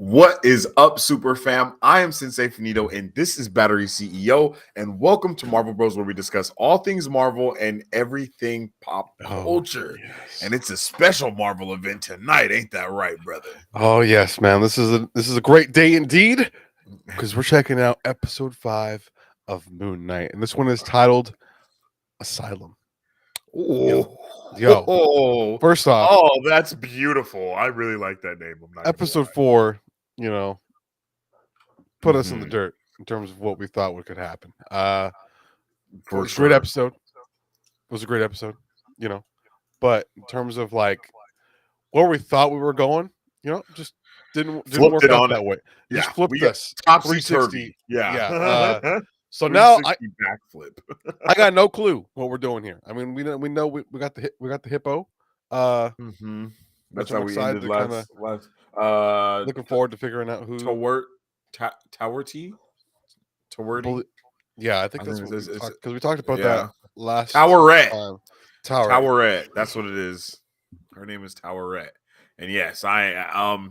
What is up, Super Fam? I am Sensei Finito, and this is Battery CEO. And welcome to Marvel Bros, where we discuss all things Marvel and everything pop Oh, culture. yes. And it's a special Marvel event tonight, ain't that right, brother? Oh, yes, man. This is a great day indeed because we're checking out episode 5 of Moon Knight, and this one is titled Asylum. Yo, Oh, yo. First off, oh, that's beautiful. I really like that name. I'm not gonna episode lie. 4, you know, put us in the Mhm. dirt in terms of what we thought could happen. For Great sure. episode. It was a great episode, you know. But in terms of like where we thought we were going, just didn't Flipped work it out on it. that way. Just Yeah, we flipped got us topsy 360. turvy. Yeah. Yeah. So now 360 backflip. I got no clue what we're doing here. I mean, we got the hippo, hmm which That's how I'm we excited ended to kind of last uh looking forward to figuring out who. Towert Towerty Towerty. Yeah, I think I that's think what we it's talked because we talked about that yeah. last Towerette. time. Tower. Towerette. That's what it is. Her name is Towerette. And yes, I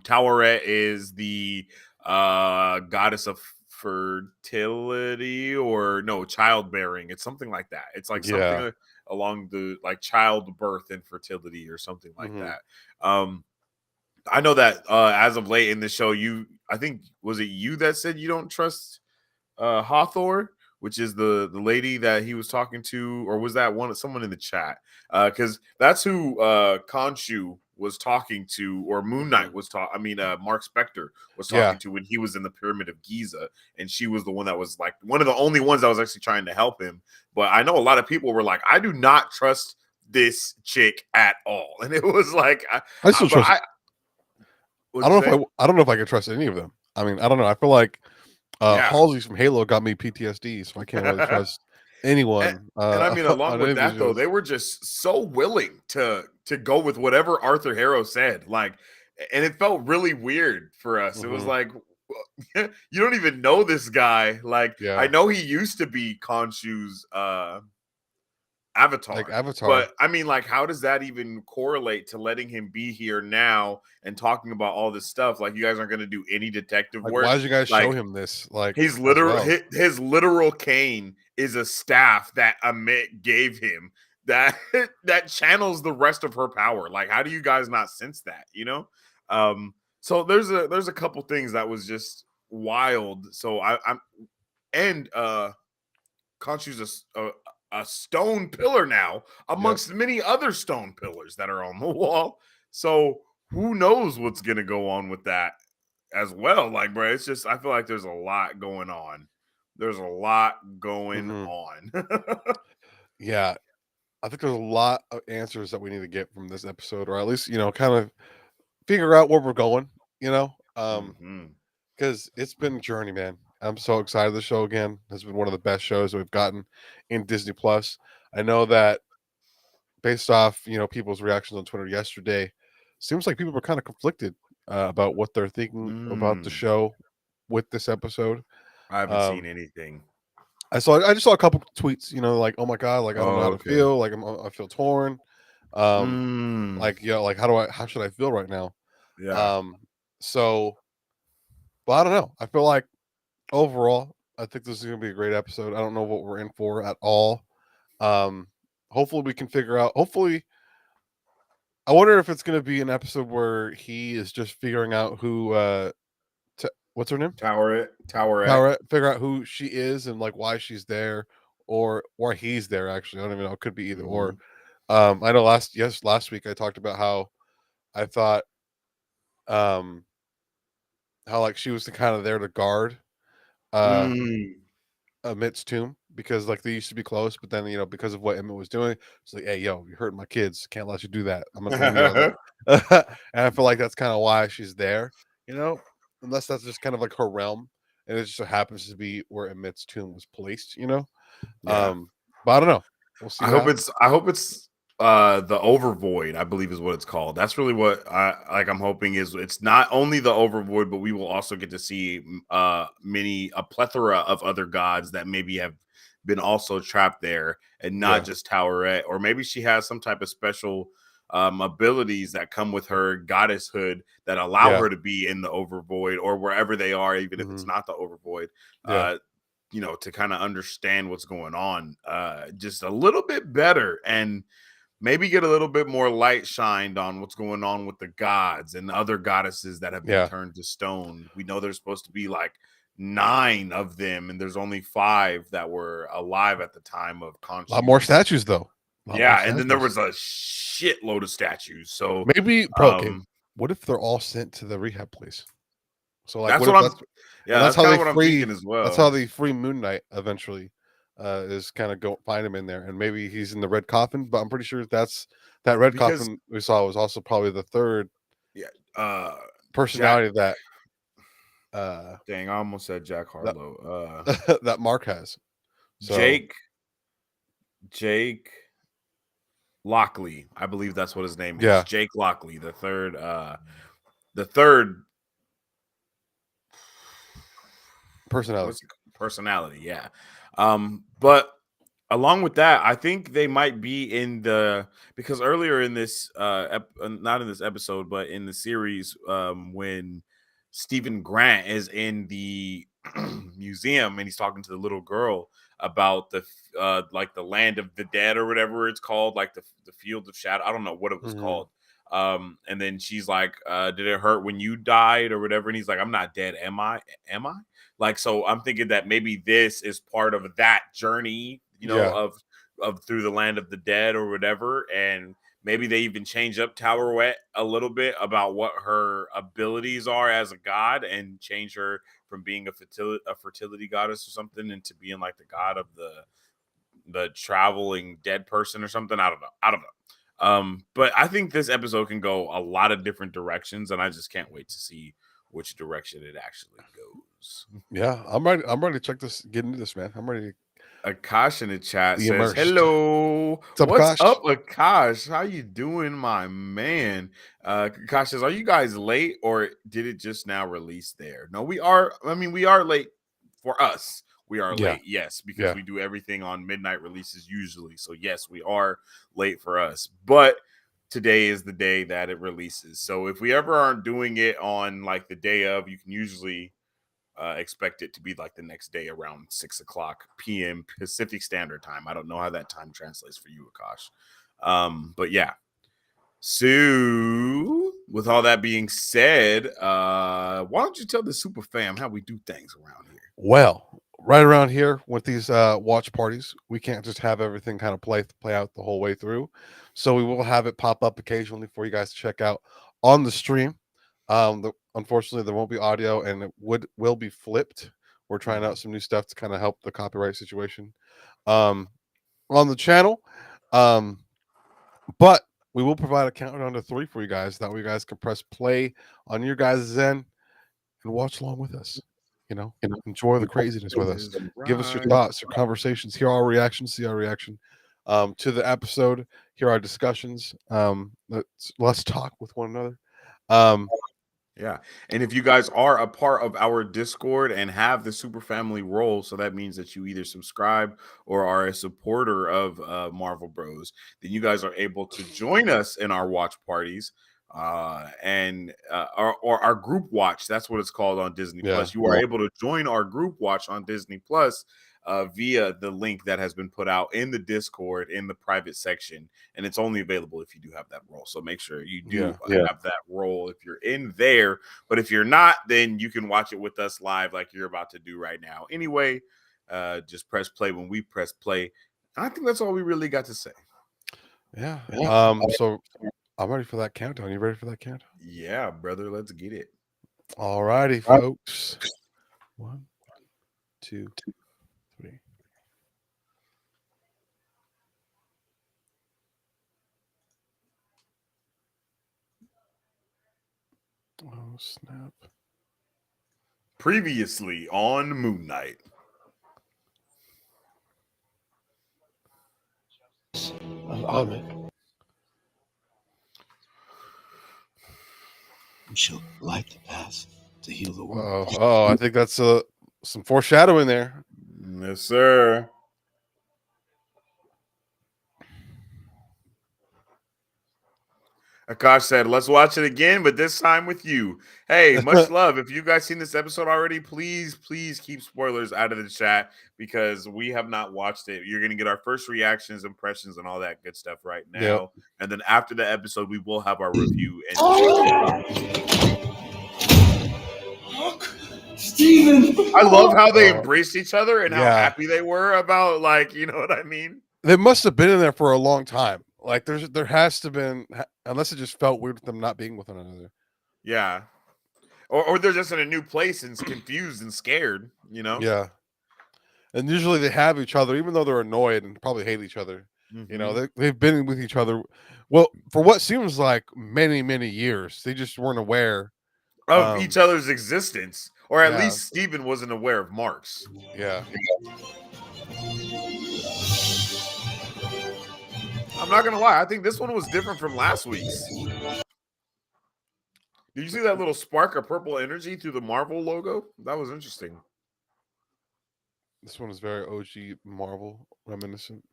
Towerette is the goddess of fertility or no childbearing. It's something like that. It's like something Yeah. along the like childbirth and fertility or something like Hmm. that. I know that as of late in the show, I think was it you that said you don't trust Hawthorne, which is the lady that he was talking to, or was that someone in the chat? Because that's who Khonshu was talking to, or Moon Hmm. Knight was talking. I mean, Marc Spector was Yeah. talking to when he was in the Pyramid of Giza, and she was the one that was like one of the only ones that was actually trying to help him. But I know a lot of people were like, I do not trust this chick at all, and it was like, I still but trust. what'd you say? I don't know if I can trust any of them. I mean, I don't know. I feel like Yeah. Halsey from Halo got me PTSD, so I can't really trust And, anyone and I mean, along on any with of these that, though, shows. they were just so willing to go with whatever Arthur Harrow said. Like, and it felt really weird for us. It was Hmm. like, you don't even know this guy. Like, I Yeah, know he used to be Khonshu's like avatar, Avatar. but I mean, like, how does that even correlate to letting him be here now and talking about all this stuff? Like, you guys aren't going to do any detective Like, why work. did you guys show Like, him this? Like, his as literal well. his literal cane is a staff that Amit gave him that that channels the rest of her power. Like, how do you guys not sense that? So there's a couple things that was just wild. So I'm and Khonshu's a stone pillar now Yep. amongst many other stone pillars that are on the wall. So who knows what's gonna go on with that as well. Like, bro, it's just I feel like there's a lot going on. There's a lot going Hmm. on. Yeah, I think there's a lot of answers that we need to get from this episode, or at least kind of figure out where we're going. You know, hmm because it's been a journey, man. I'm so excited. The show again has been one of the best shows that we've gotten in Disney Plus. I know that based off people's reactions on Twitter yesterday, seems like people were kind of conflicted about what they're thinking about the Mm. show with this episode. I haven't seen Um, anything. I just saw a couple tweets, like, oh my god, like I don't know how Oh, to okay. feel, like I feel torn. Um, Mm. like like how should I feel right now? Yeah. Um, so but I don't know. I feel like overall, I think this is gonna be a great episode. I don't know what we're in for at all. Um, hopefully we can figure out hopefully I wonder if it's gonna be an episode where he is just figuring out who what's her name? Towerette. Figure out who she is and like why she's there or he's there actually. I don't even know. It could be either or. hmm I know last week I talked about how I thought um how like she was the kind of there to guard uh Mm. Emmett's tomb because like they used to be close, but then because of what Emmett was doing, it's like, hey yo, you're hurting my kids, can't let you do that. And I feel like that's kind of why she's there, unless that's just kind of like her realm, and it just so happens to be where Emmett's tomb was placed. yeah. But I don't know. We'll see how. I hope it's the Overvoid, I believe is what it's called. That's really what I'm hoping is it's not only the Overvoid, but we will also get to see a plethora of other gods that maybe have been also trapped there and not Yeah. just Towerette, or maybe she has some type of special abilities that come with her goddesshood that allow Yeah. her to be in the overvoid or wherever they are, even if it's Mhm. not the overvoid. Yeah. To kind of understand what's going on just a little bit better, and maybe get a little bit more light shined on what's going on with the gods and other goddesses that have been Yeah. turned to stone. We know there's supposed to be like 9 of them, and there's only 5 that were alive at the time of A lot more Khonshu's. statues, though. A lot more Yeah, and then there statues. was a shitload of statues. So Maybe, bro. Okay, um what if they're all sent to the rehab place? So, like, that's what what if I'm that's yeah, and that's that's how kind they of what I'm thinking free. as That's well. how they free Moon Knight eventually. Is kind of go find him in there, and maybe he's in the red coffin. But I'm pretty sure that red Because coffin we saw was also probably the third yeah, uh Jack personality that uh dang, I almost said Jack that Harlow. that Mark has. So Jake Jake Lockley, I believe that's what his name is. yeah, Jake Lockley, the third personality. what's it personality, yeah. But along with that, I think they might be in the because earlier in this not in this episode, but in the series, when Stephen Grant is in the museum and he's talking to the little girl about like the land of the dead or whatever it's called, like the field of shadow. I don't know what it was Hmm. called. And then she's like, did it hurt when you died or whatever? And he's like, I'm not dead, am I? Am I? Like, so I'm thinking that maybe this is part of that journey, Yeah, of through the land of the dead or whatever. And maybe they even change up Tower Wet a little bit about what her abilities are as a god and change her from being a fertility goddess or something into being like the god of the traveling dead person or something. I don't know. I don't know. But I think this episode can go a lot of different directions, and I just can't wait to see which direction it actually goes. yeah. I'm ready. I'm ready to check this. Get into this, man. I'm ready to Akash in the chat be says, immersed. "Hello, What's up, what's Akash? up, Akash? How you doing, my man?" Akash says, "Are you guys late, or did it just now release there?" No, we are. I mean, we are late for us. We are Yeah, late, yes, because yeah, we do everything on midnight releases usually. So yes, we are late for us, but today is the day that it releases. So if we ever aren't doing it on like the day of, you can usually expect it to be like the next day around 6 o'clock p.m. Pacific Standard Time. I don't know how that time translates for you, Akash. But yeah. So, with all that being said, why don't you tell the super fam how we do things around here? Well, right around here with these watch parties, we can't just have everything kind of play out the whole way through. So we will have it pop up occasionally for you guys to check out on the stream. Unfortunately, there won't be audio, and it will be flipped. We're trying out some new stuff to kind of help the copyright situation um, on the channel. Um, but we will provide a countdown to 3 for you guys. That way, you guys can press play on your guys' end and watch along with us. You know, enjoy the craziness with us. Is Give us your right. thoughts, your conversations, hear our reactions, see our reaction to the episode, hear our discussions. Let's talk with one another. Um, Yeah. And if you guys are a part of our Discord and have the super family role, so that means that you either subscribe or are a supporter of Marvel Bros, then you guys are able to join us in our watch parties and or our group watch. That's what it's called on Disney yeah, Plus. You are able to join our group watch on Disney Plus via the link that has been put out in the Discord in the private section, and it's only available if you do have that role. So make sure you do have that role if you're in there. But if you're not, then you can watch it with us live, like you're about to do right now. Anyway, just press play when we press play. And I think that's all we really got to say. yeah. So I'm ready for that countdown. You ready for that countdown? Yeah, brother, let's get it. All righty, folks. 1, 2, 3. Oh snap! Previously on Moon Knight. Of Ahmed. We shall light the path to heal the world. Oh, I think that's some foreshadowing there. Yes, sir. Akash said, let's watch it again, but this time with you. Hey, much love. If you guys seen this episode already, please keep spoilers out of the chat because we have not watched it. You're going to get our first reactions, impressions, and all that good stuff right now. Yep. And then after the episode, we will have our review and discussion. Steven! I love how they embraced each other and how Yeah. happy they were about, like, you know what I mean? They must have been in there for a long time. Like there has to been, unless it just felt weird with them not being with one another. Yeah. Or they're just in a new place and confused and scared, you know? Yeah. And usually they have each other, even though they're annoyed and probably hate each other. Mm-hmm. You know, they've been with each other. Well, for what seems like many, many years, they just weren't aware of each other's existence. Or at yeah. least Steven wasn't aware of Mark's. Yeah. I'm not gonna lie, I think this one was different from last week's. Did you see that little spark of purple energy through the Marvel logo? That was interesting. This one is very OG Marvel reminiscent.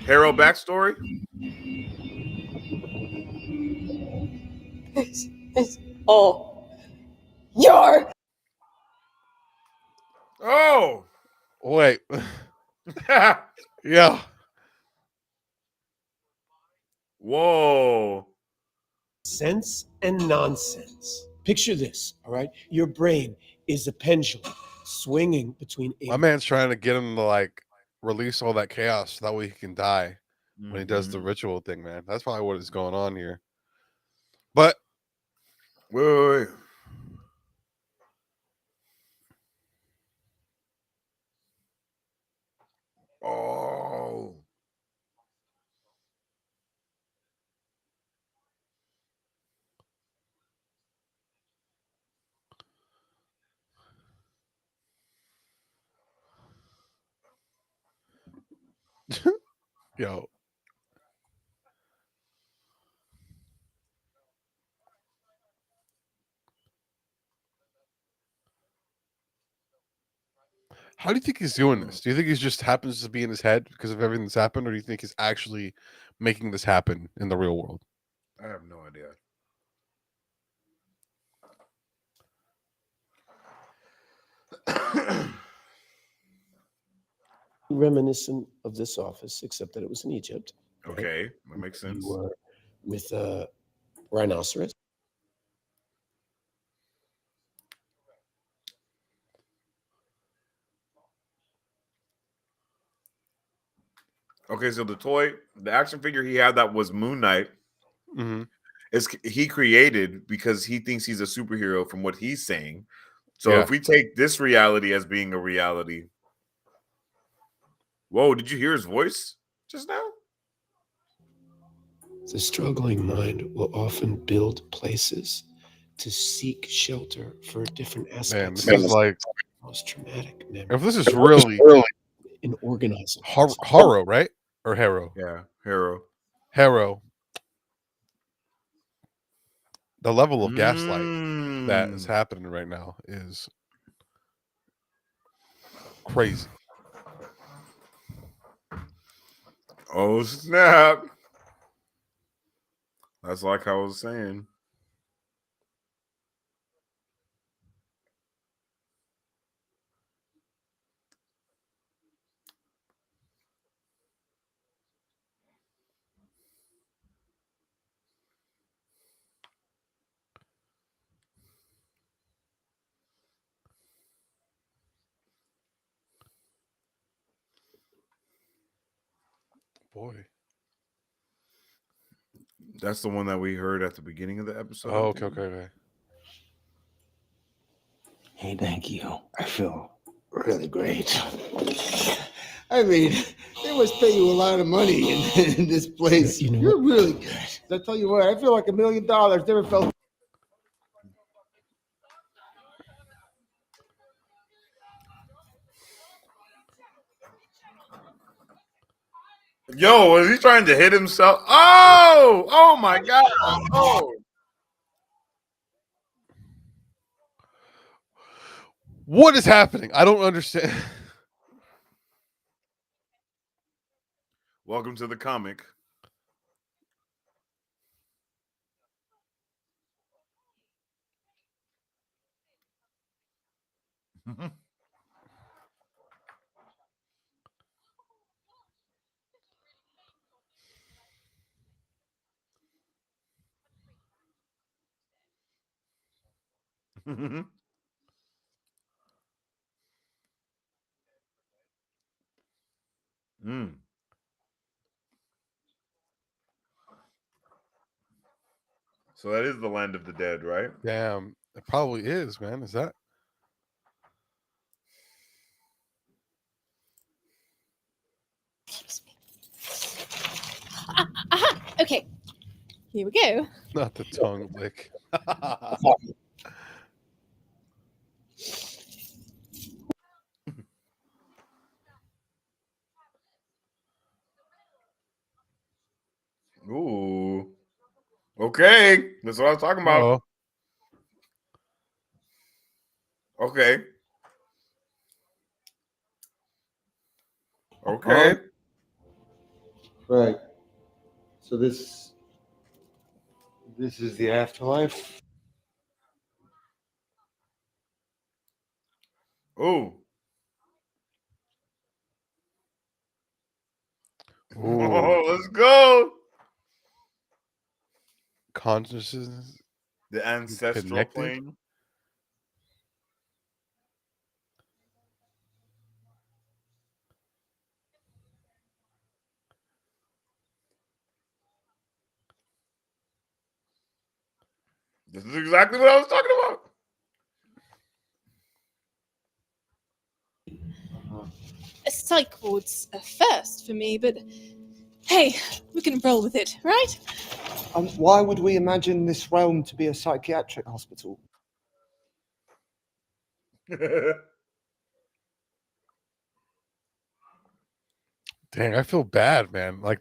Harrow backstory? It's all your. Oh! Wait. Yeah. Whoa. Sense and nonsense. Picture this, all right? Your brain is a pendulum swinging between. My man's trying to get him to like release all that chaos so that way he can die when he does the ritual thing, man. That's probably what is going on here. But wait. Oh. Yo. How do you think he's doing this? Do you think he just happens to be in his head because of everything that's happened, or do you think he's actually making this happen in the real world? I have no idea. Reminiscent of this office, except that it was in Egypt. Okay, that makes sense. You were with a rhinoceros. Okay, so the action figure he had that was Moon Knight, is he created because he thinks he's a superhero from what he's saying. So if we take this reality as being a reality, whoa, did you hear his voice just now? The struggling mind will often build places to seek shelter for different aspects. Man, this is like most traumatic memory. If this is really an organizer, Harrow, right? Or Harrow? Yeah, Harrow. Harrow. The level of gaslight that is happening right now is crazy. Oh snap! That's like I was saying. Boy. That's the one that we heard at the beginning of the episode. Oh, okay. Hey, thank you. I feel really great. I mean, they must pay you a lot of money in this place. You're really good. I tell you what, I feel like $1 million. Never felt. Yo, was he trying to hit himself? Oh my God. Oh. What is happening? I don't understand. Welcome to the comic. Mm. So that is the land of the dead, right? Damn, it probably is, man. Is that? Aha! Okay. Here we go. Not the tongue lick. Ooh. Okay. That's what I was talking about. Oh, Okay. Okay. Right. So this is the afterlife. Ooh. ooh, Oh, let's go. consciousness The ancestral connected. plane. This is exactly what I was talking about. A psych ward's a first for me, but hey, we can roll with it, right? Why would we imagine this realm to be a psychiatric hospital? Dang, I feel bad, man. Like,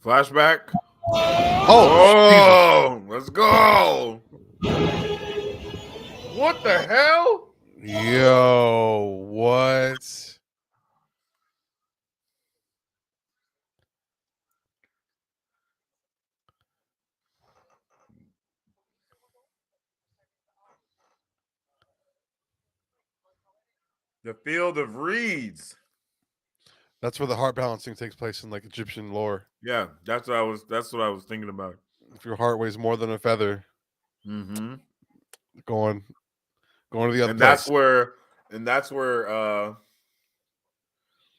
Flashback. oh, Oh, let's go. What the hell? yo, what? The field of reeds. That's where the heart balancing takes place in like Egyptian lore. Yeah, that's what I was thinking about. If your heart weighs more than a feather, Mm-hmm. going to the other And place. that's where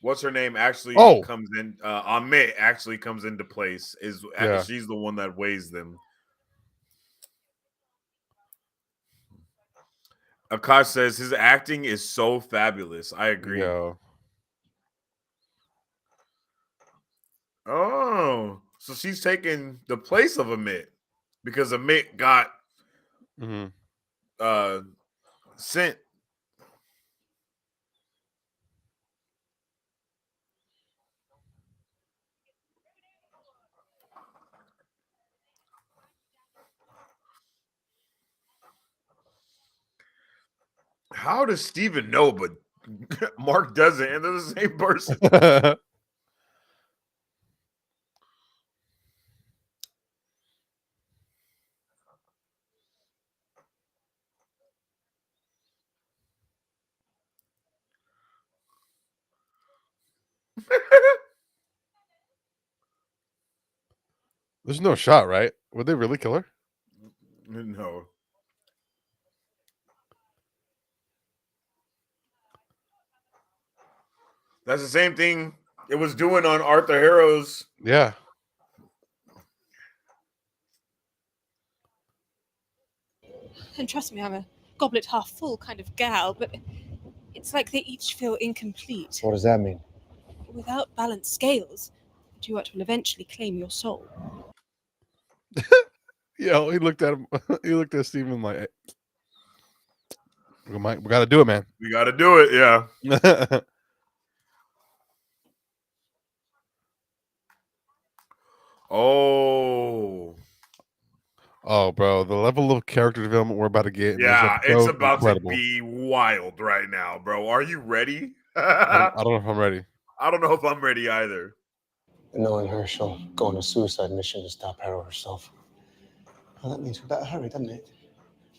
what's her name actually Oh, comes in. Amit actually comes into place. yeah, She's the one that weighs them. Akash says his acting is so fabulous. I agree. yo. Oh, so she's taking the place of Amit because Amit got Mm-hmm. sent. How does Steven know, but Mark doesn't, and they're the same person? There's no shot, right? Would they really kill her? No. That's the same thing it was doing on Arthur Harrow's. Yeah. And trust me, I'm a goblet half full kind of gal, but It's like they each feel incomplete. What does that mean? Without balanced scales, the duet will eventually claim your soul. Yo, he looked at him. He looked at Steven like, we got to do it, man. We got to do it. Yeah. Oh. Oh, bro, the level of character development we're about to get in this Yeah, it's episode, about incredible. to be wild right now, bro. Are you ready? I don't know if I'm ready. I don't know if I'm ready either. Knowing her, she'll go on a suicide mission to stop her herself. Well, that means we better hurry, doesn't it?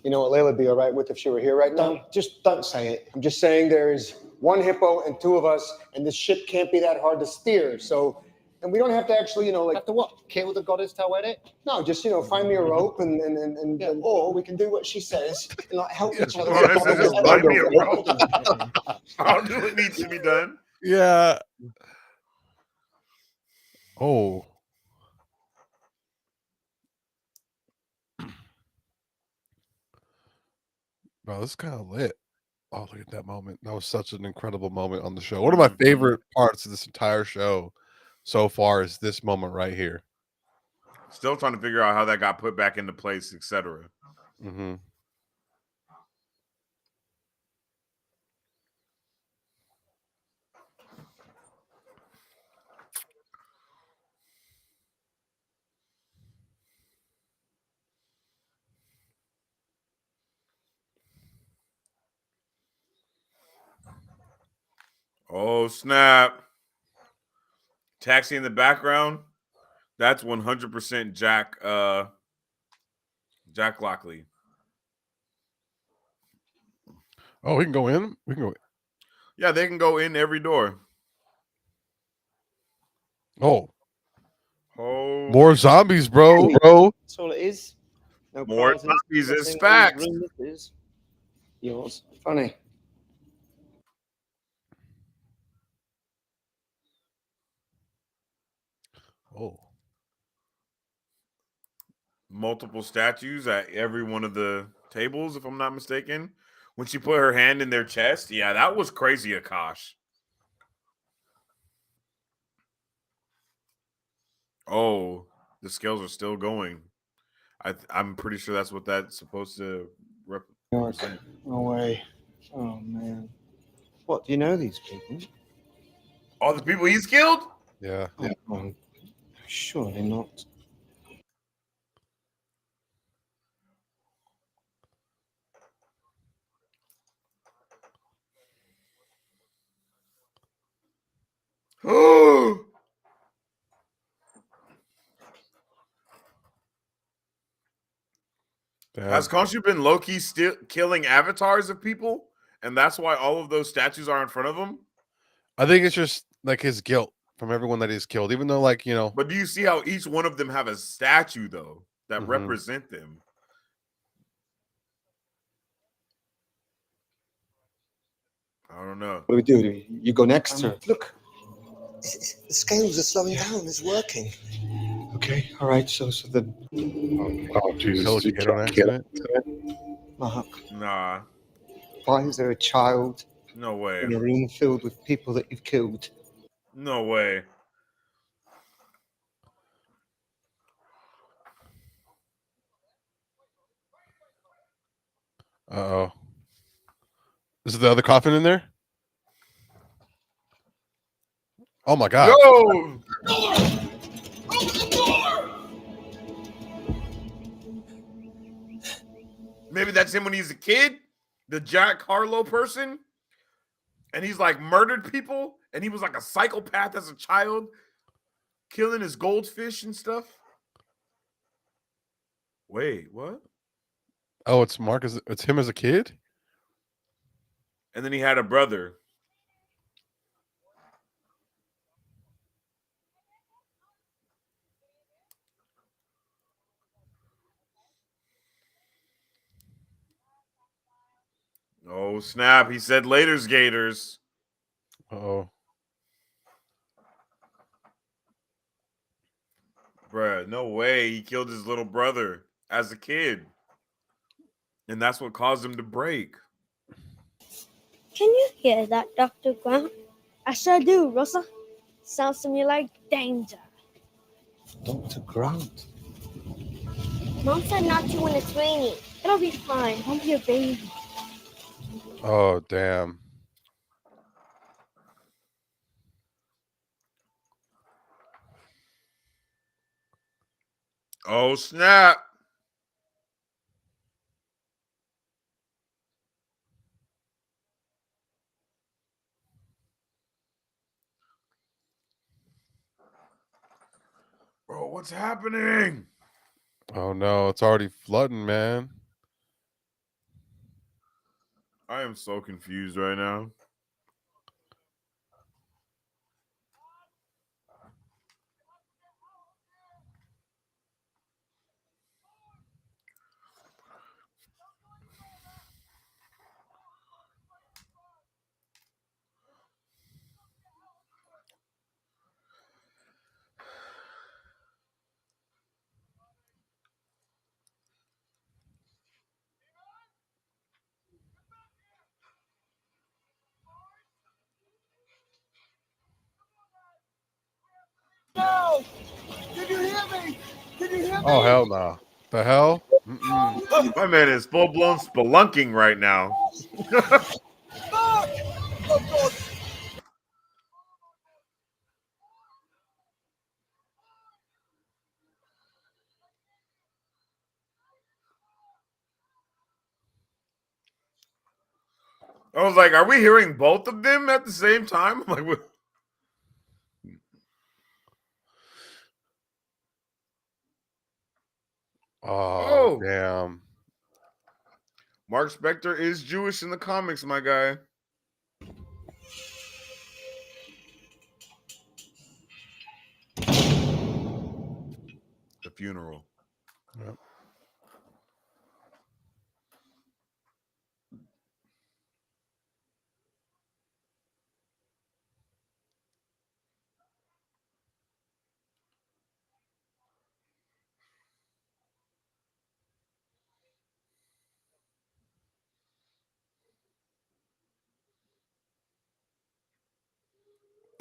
You know what Layla would be all right with if she were here right now? Don't say it. I'm just saying there is one hippo and two of us, and this ship can't be that hard to steer. So, and we don't have to actually, have to what? Kill the goddess to wed it? No, just find me a rope and or we can do what she says and help each other. Well, this is just find me a rope. How do it need to be done? Yeah. Oh. Bro, this is kind of lit. Oh, look at that moment. That was such an incredible moment on the show. One of my favorite parts of this entire show so far is this moment right here. Still trying to figure out how that got put back into place, etc. Mm-hmm. Oh, snap. Taxi in the background. That's 100% Jack Lockley. Oh, we can go in? We can go in. Yeah, they can go in every door. Oh. More zombies, bro. That's all it is. No More prizes, zombies is nothing, facts. only room is yours. Funny. Oh. Multiple statues at every one of the tables, if I'm not mistaken. When she put her hand in their chest, yeah, that was crazy, Akash. Oh, the scales are still going. I'm pretty sure that's what that's supposed to represent. No way. Oh man. What, do you know these people? All the people he's killed? Yeah. Oh, surely not. Has Khonshu been low-key still killing avatars of people? And that's why all of those statues are in front of him? I think it's just like his guilt from everyone that he's killed, even though, like, But do you see how each one of them have a statue, though, that represent them? I don't know. What do we do? You go next? Look, the scales are slowing down. It's working. Okay, all right. So then. Oh, Jesus! You get on accident? Mark, Nah. why is there a child No way. in a room filled with people that you've killed? No way. Uh-oh. Is the other coffin in there? Oh my God. Yo! Maybe that's him when he's a kid, the Jack Harlow person, and he's like murdered people, and he was like a psychopath as a child, killing his goldfish and stuff. Wait, what? Oh, it's Mark. It's him as a kid? And then he had a brother. Oh, snap. He said later's Gators. Uh-oh. Bruh, no way. He killed his little brother as a kid. And that's what caused him to break. Can you hear that, Dr. Grant? I sure do, Rosa. Sounds to me like danger. Dr. Grant. Mom said not to when it's raining. It'll be fine. Don't be a baby. Oh, damn. Oh, snap. Bro, what's happening? Oh, no. It's already flooding, man. I am so confused right now. No! Can you hear me? Can you hear me? Oh, hell no. The hell? Mm-mm. My man is full-blown spelunking right now. Mark! Oh, God. I was like, are we hearing both of them at the same time? I'm like, what? Oh, Oh, damn. Marc Spector is Jewish in the comics, my guy. The funeral. Yep.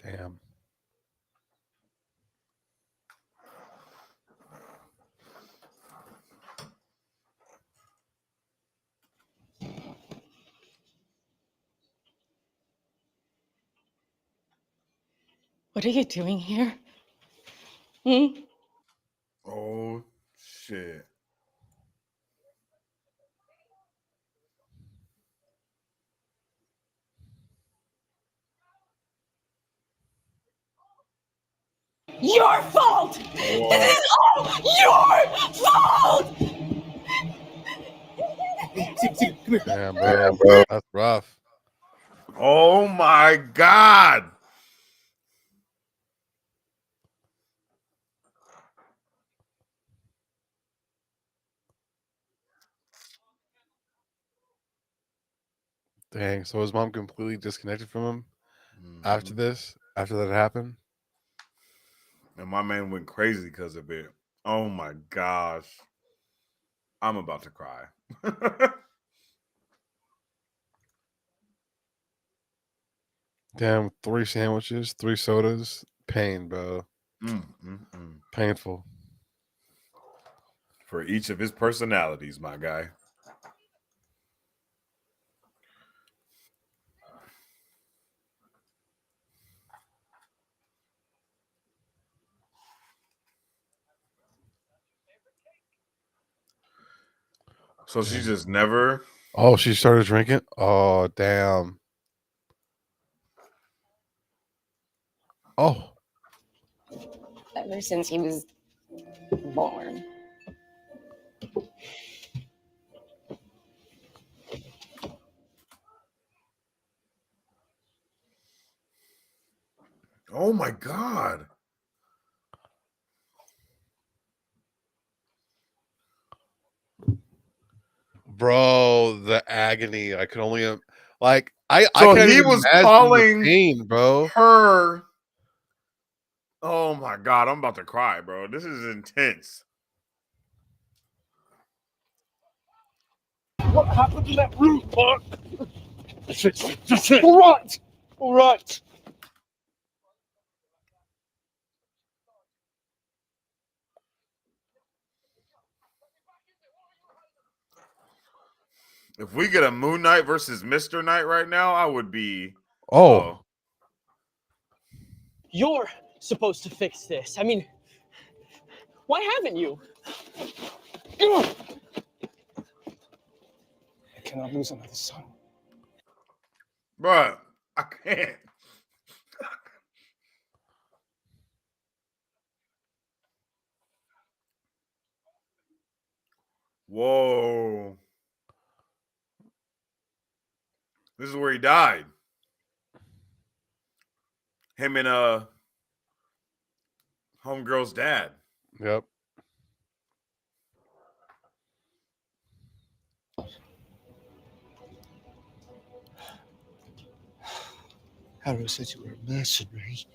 Damn. What are you doing here? Hmm? Oh, shit. Your fault! Whoa. This is all your fault! Damn, bro. That's rough. Oh, my God. Dang. So his mom completely disconnected from him after Mhm. this? After that happened? And my man went crazy because of it. Oh, my gosh. I'm about to cry. Damn. 3 sandwiches, 3 sodas. Pain, bro. Painful. For each of his personalities, my guy. So she Dang. just never. Oh, she started drinking? Oh, damn. Oh. Ever since he was born. Oh, my God. Bro, the agony. I could only like I So can't he even was imagine the calling pain, bro. her. Oh, my God. I'm about to cry, bro. This is intense. What happened to that room, Mark? That's it. All right. All right. If we get a Moon Knight versus Mr. Knight right now, I would be. Oh, You're supposed to fix this. I mean, why haven't you? I cannot lose another son. Bruh, I can't. Whoa. This is where he died. Him and homegirl's dad. yep. Harrow said you were a mercenary.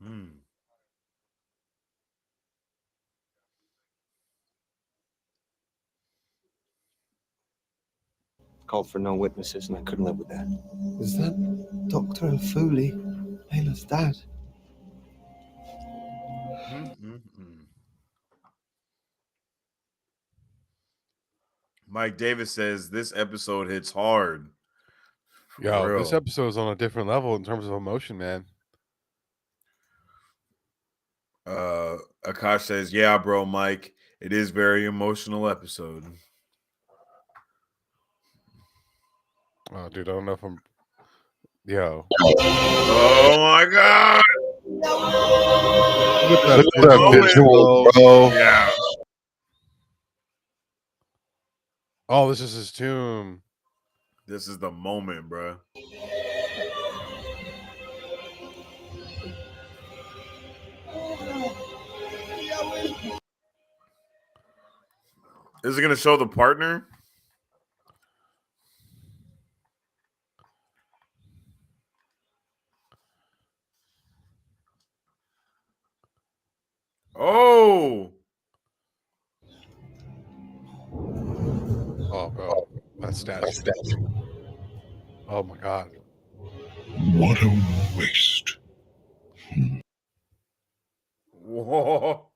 Hmm. Called for no witnesses, and I couldn't live with that. Is that Dr. O'Foley, Layla's dad? Mike Davis says this episode hits hard. For Yo, this real. episode is on a different level in terms of emotion, man. Akash says, "Yeah, bro, Mike. It is very emotional episode." Oh, dude, I don't know if I'm. Yo, Oh my god! look at This is that the moment. visual, bro. Yeah. Oh, this is his tomb. This is the moment, bro. Is it gonna show the partner? Oh, Oh, bro, that statue. Oh my god. What a waste. whoa!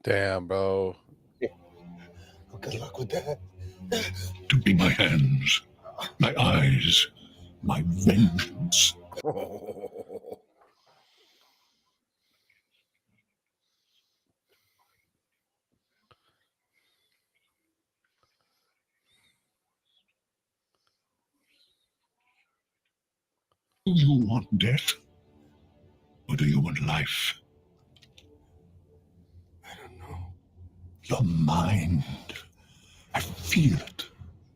Damn, bro. Well, good luck with that. To be my hands, my eyes, my vengeance. Do you want death? Or do you want life? I don't know. Your mind. I feel it.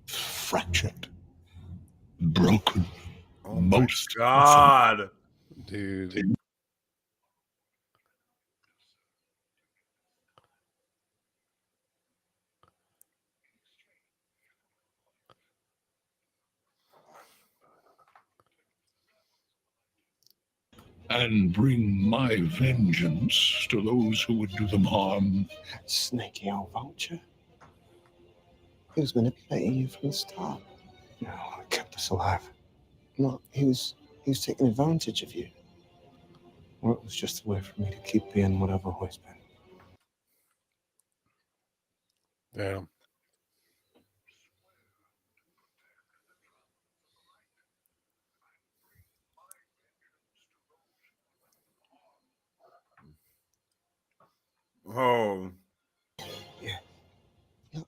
Fractured. Broken. Oh Most my god! Dude. and bring my vengeance to those who would do them harm. That snaky old vulture. He was manipulating you from the start. No, I kept us alive. No, he was taking advantage of you. Or it was just a way for me to keep being what I've always been. Damn. Oh, Yeah. Look.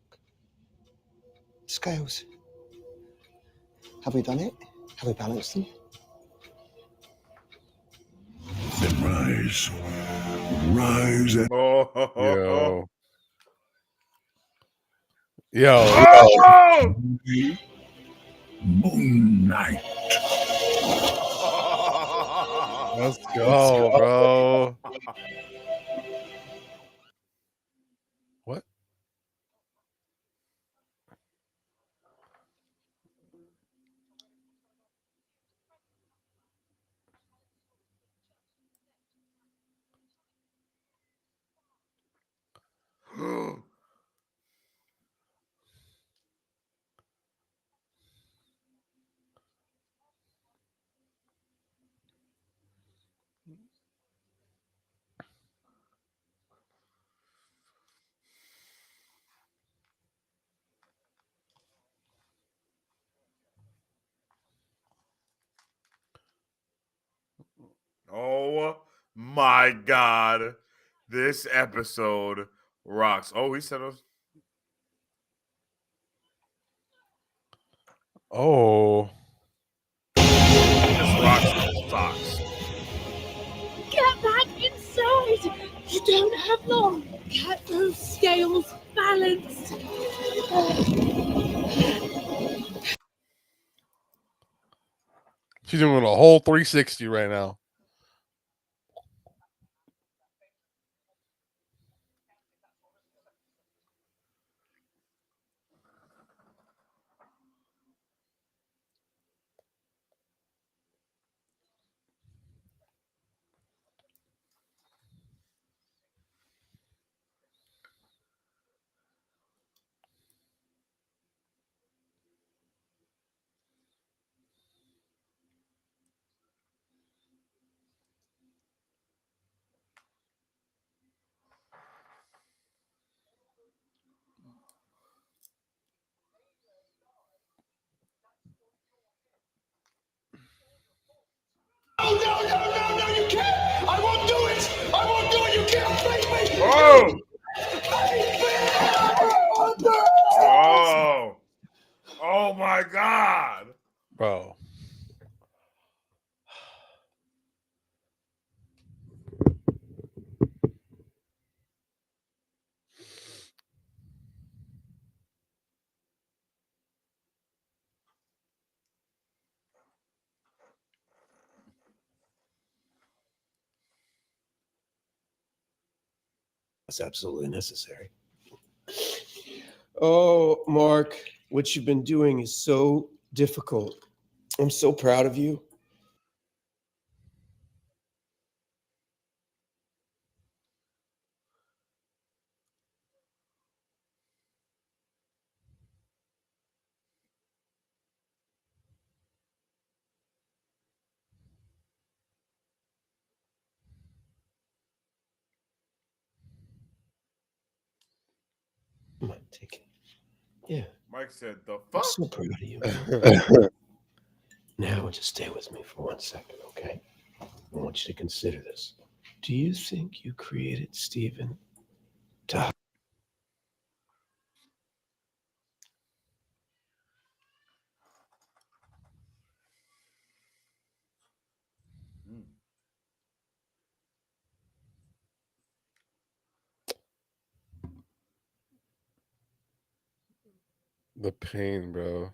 Scales. Have we done it? Have we balanced them? Then rise. rise. Rise and Oh, Yo. oh! Moon Knight. Let's go, bro. What? Oh my god. This episode rocks. Oh, he said us. Oh. This rocks socks. Get back inside! You don't have long. Get those scales balanced. She's doing a whole 360 right now. No, you can't! I won't do it! I won't do it! You can't break me! Oh! I won't do it! Oh! Oh my god! Bro. It's absolutely necessary. Oh, Mark, what you've been doing is so difficult. I'm so proud of you. Come on, take it. Yeah, Mike said, the I'm fuck? so proud of you. Now, just stay with me for 1 second, okay? I want you to consider this. Do you think you created Steven to The pain, bro.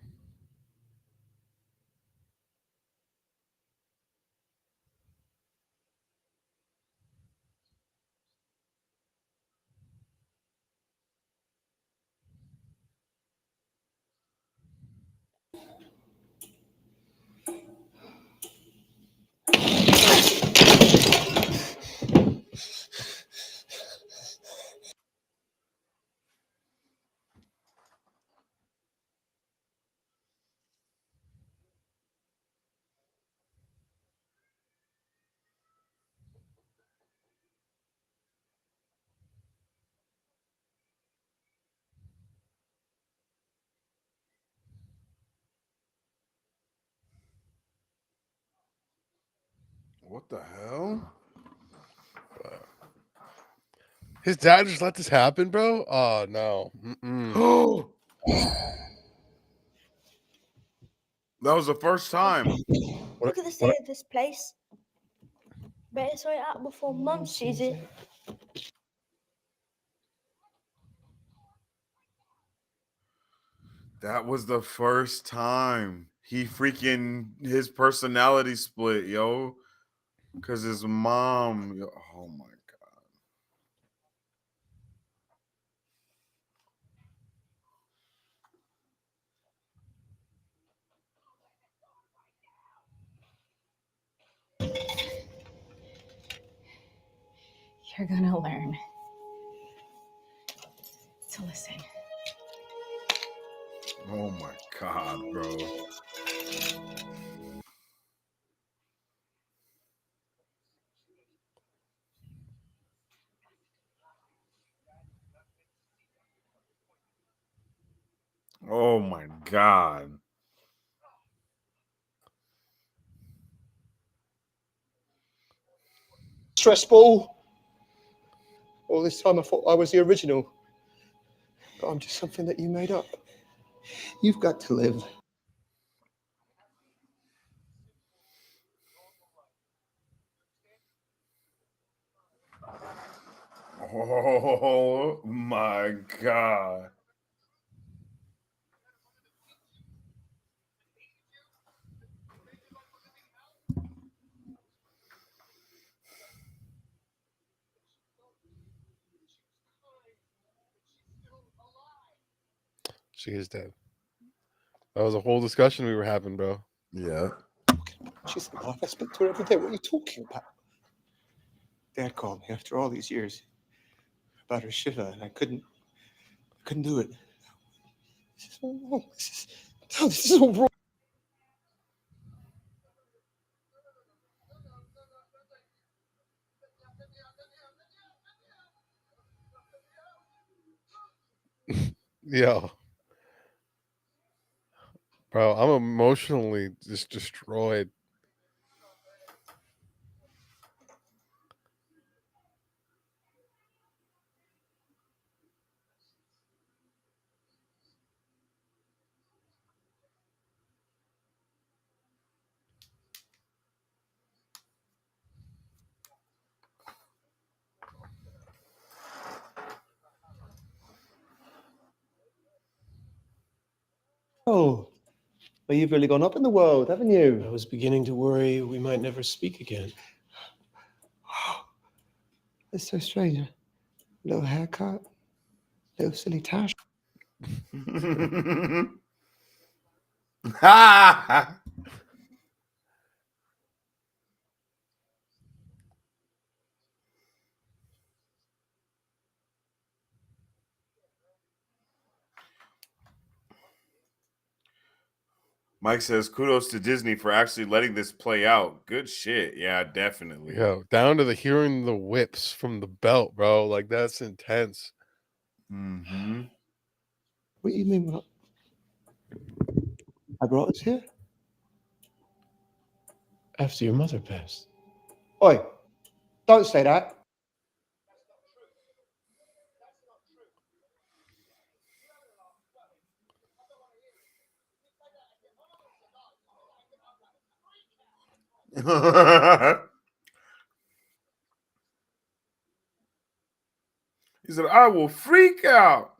What the hell? His dad just let this happen, bro? Oh, no. Mm-mm. That was the first time. Look at the state of this place. Better sort it out before Mum sees it. That was the first time he freaking his personality split, yo. Cause his mom, yo, oh my god. You're gonna learn to listen. Oh my god, bro. Oh my god. Stressful. All this time I thought I was the original. But I'm just something that you made up. You've got to live. Oh my god. She is dead. That was a whole discussion we were having, bro. Yeah. She's alive. I speak to her every day. What are you talking about? Dad called me after all these years about her shiva, and I couldn't do it. This is all wrong. This is all wrong. Yo. Bro, I'm emotionally just destroyed. Oh, well, you've really gone up in the world, haven't you? I was beginning to worry we might never speak again. It's so strange. Little haircut, little silly tash. Mike says, kudos to Disney for actually letting this play out. Good shit. Yeah, definitely. Yo, down to the hearing the whips from the belt, bro. Like, that's intense. Mm-hmm. What do you mean? I brought us here? After your mother passed. Oi, don't say that. He said, I will freak out.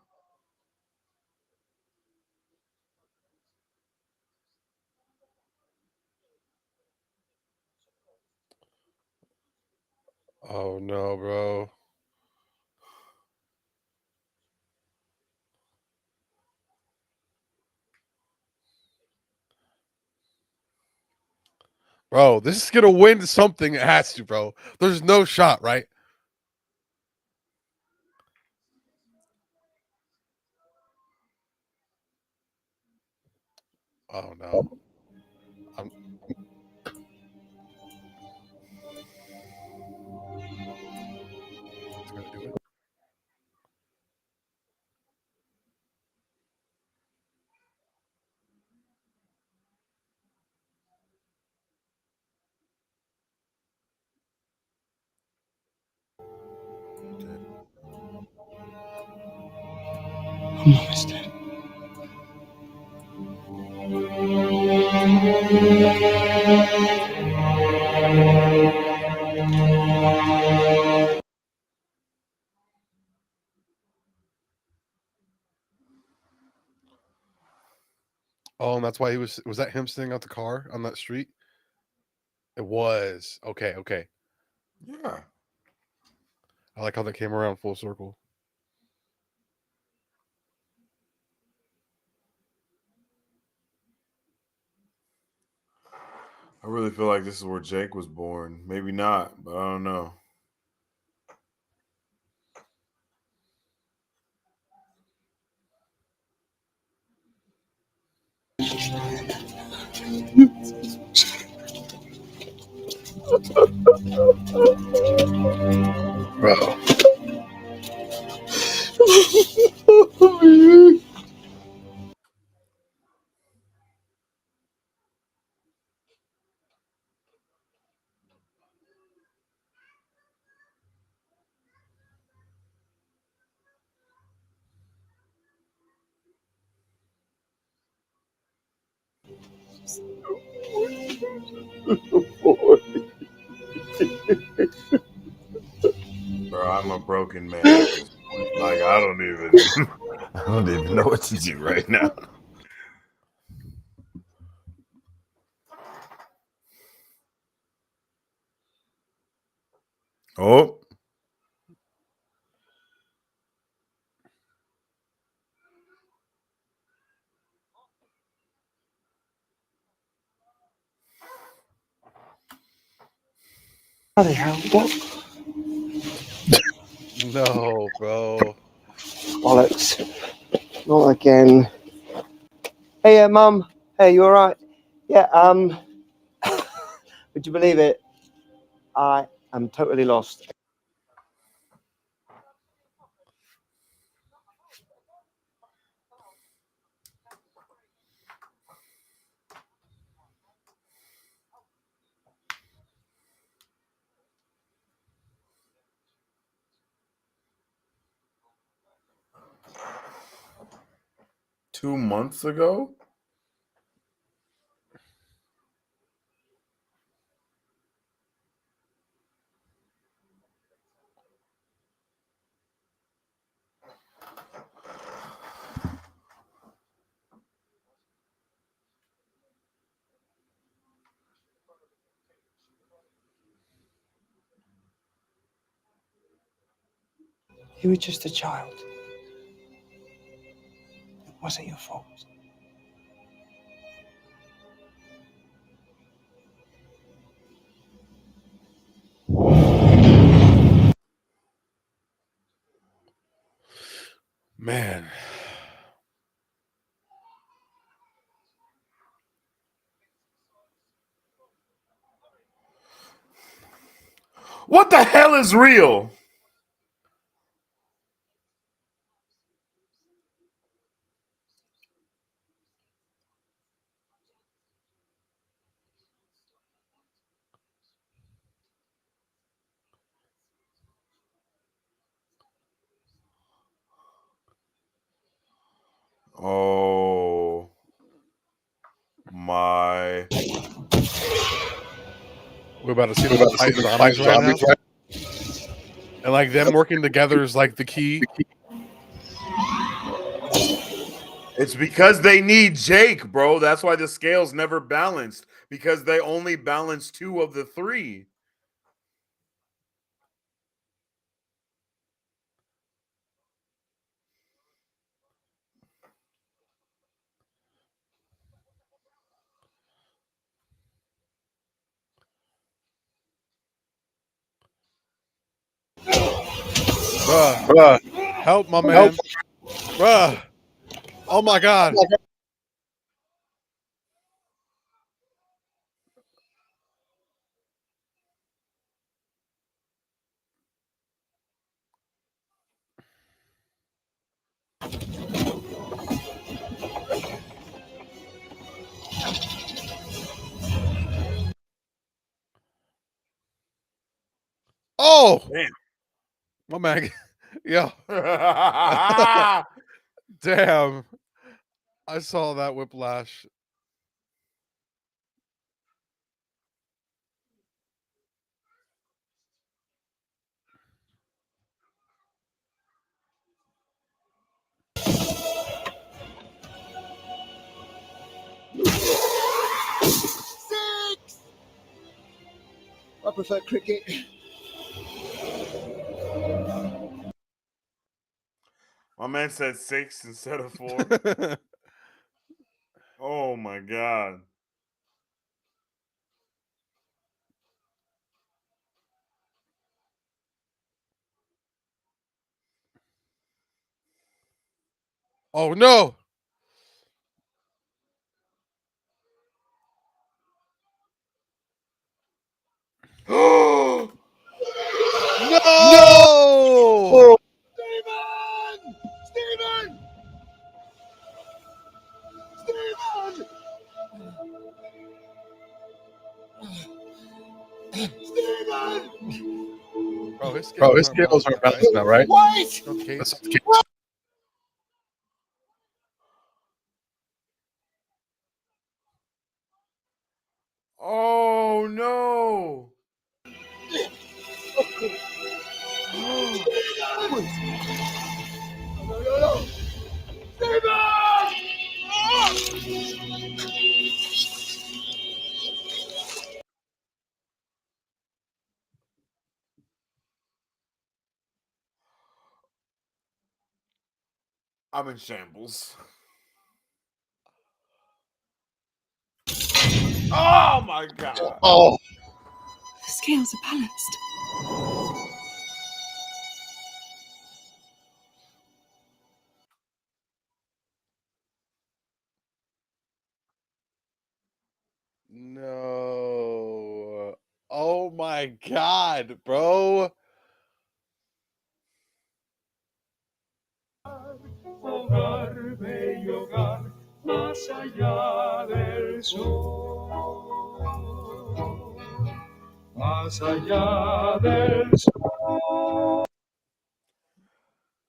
Oh no, bro. Bro, this is gonna win something. It has to, bro. There's no shot, right? Oh no. It's gonna do it. I'm almost dead. Oh, and that's why he was that him sitting out the car on that street? It was. Okay, okay. Yeah. I like how that came around full circle. I really feel like this is where Jake was born. Maybe not, but I don't know. Bro. Bro, I'm a broken man at this point. Like I don't even I don't even know what to do right now. Oh. Bloody hell, what No, bro. bollocks. Not again. Hey, Mum. Hey, you alright? Yeah, would you believe it? I am totally lost. $2 months ago? You were just a child. It wasn't your fault. Man. What the hell is real? Oh my. We're about to see them fighting zombies right now. And like them working together is like the key. It's because they need Jake, bro. That's why the scales never balanced, because they only balanced 2 of the 3. Bruh. Help my man. Bruh. Oh my god. Oh, Damn. my man. Yeah. Damn. I saw that whiplash. prefer cricket. My man said 6 instead of 4. Oh my god. Oh no! Oh No! Steven! Steven! Steven! Steven! Bro, his Bro, scales his aren't scales balanced aren't now, right? balanced now, right? What? Okay. That's okay. Oh no. I'm in shambles. Oh my god. Oh, The scales are balanced. No. Oh my god, bro.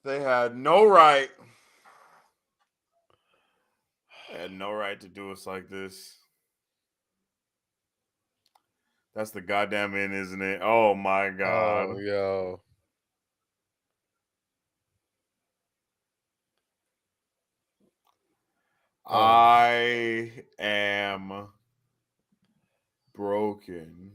They had no right. They had no right to do us like this. That's the goddamn end, isn't it? Oh my god. Oh, yo. Oh my. I am broken.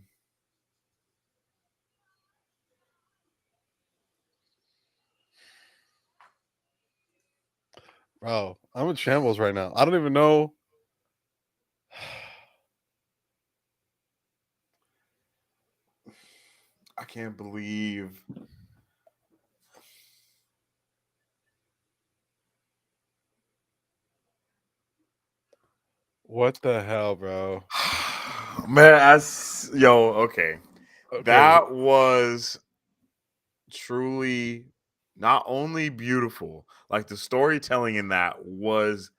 Bro, I'm in shambles right now. I don't even know. I can't believe. What the hell, bro? Man, okay. Okay. That was truly not only beautiful, like the storytelling in that was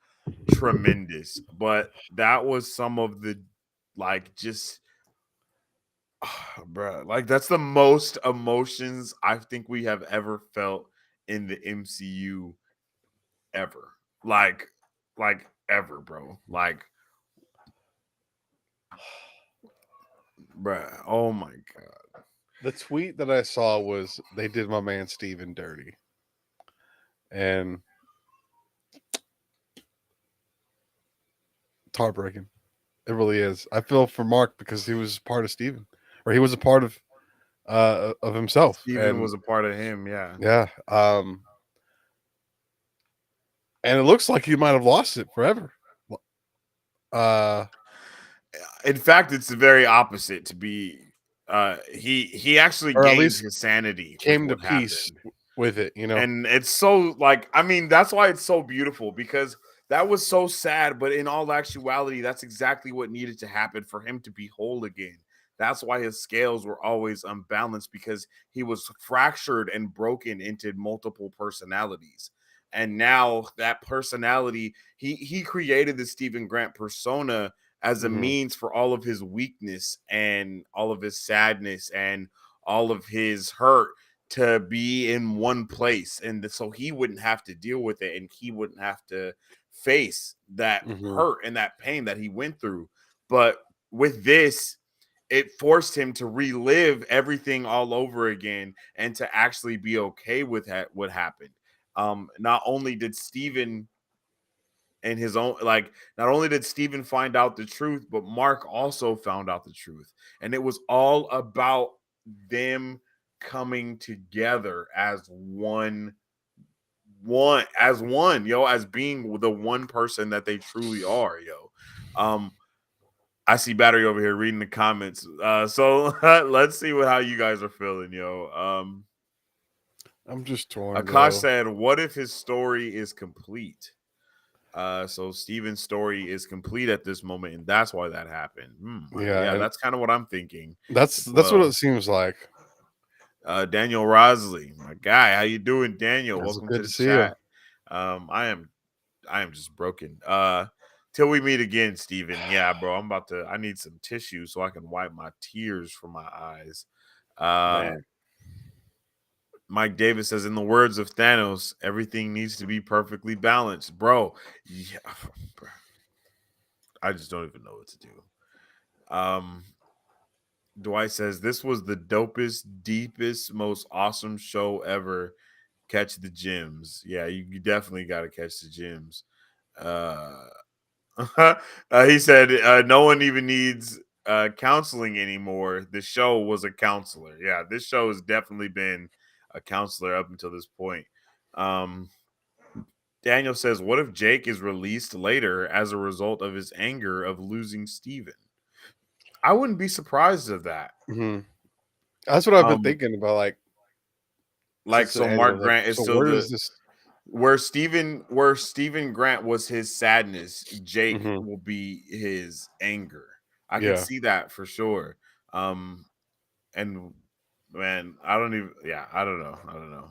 tremendous, but that was some of the like just bro, like that's the most emotions I think we have ever felt in the MCU ever. Like ever, bro. Like bruh, oh my god. The tweet that I saw was they did my man Steven dirty. And it's heartbreaking. It really is. I feel for Mark because he was part of Steven. Or he was a part of himself. Steven And was a part of him, yeah. yeah. And it looks like he might have lost it forever. In fact, it's the very opposite to be he actually Or at gained least his sanity with came to what peace happened. with it, you know. And it's so like I mean, that's why it's so beautiful because that was so sad, but in all actuality, that's exactly what needed to happen for him to be whole again. That's why his scales were always unbalanced because he was fractured and broken into multiple personalities. And now that personality, he created the Stephen Grant persona as a Mhm. means for all of his weakness and all of his sadness and all of his hurt to be in one place, and so he wouldn't have to deal with it and he wouldn't have to face that Mhm. hurt and that pain that he went through. But with this, it forced him to relive everything all over again and to actually be okay with what happened. Not only did Steven and his own, like, not only did Steven find out the truth, but Mark also found out the truth. And it was all about them coming together as one, yo, as being the one person that they truly are, yo. I see Battery over here reading the comments. So let's see how you guys are feeling, yo. I'm just torn, Akash bro. said, "What if his story is complete?" So Steven's story is complete at this moment, and that's why that happened. Yeah, Yeah, and that's kind of what I'm thinking that's as what well. it seems like. Daniel Rosley, my guy, how you doing, Daniel? It's Welcome to good the to see you. chat. I am just broken. Till we meet again, Steven. Yeah, bro, I need some tissue so I can wipe my tears from my eyes. Man. Mike Davis says, in the words of Thanos, everything needs to be perfectly balanced, bro. Yeah, bro. I just don't even know what to do. Dwight says, this was the dopest, deepest, most awesome show ever. Catch the gems. Yeah, you definitely got to catch the gems. He said, no one even needs counseling anymore. The show was a counselor. Yeah, this show has definitely been a counselor up until this point. Daniel says, what if Jake is released later as a result of his anger of losing Steven? I wouldn't be surprised of that. Mm-hmm. That's what I've been thinking about, like since the so end. Mark Grant is So still where does this? where Steven Grant was his sadness, Jake Mm-hmm. will be his anger. I could Yeah. see that for sure. And man, I don't know.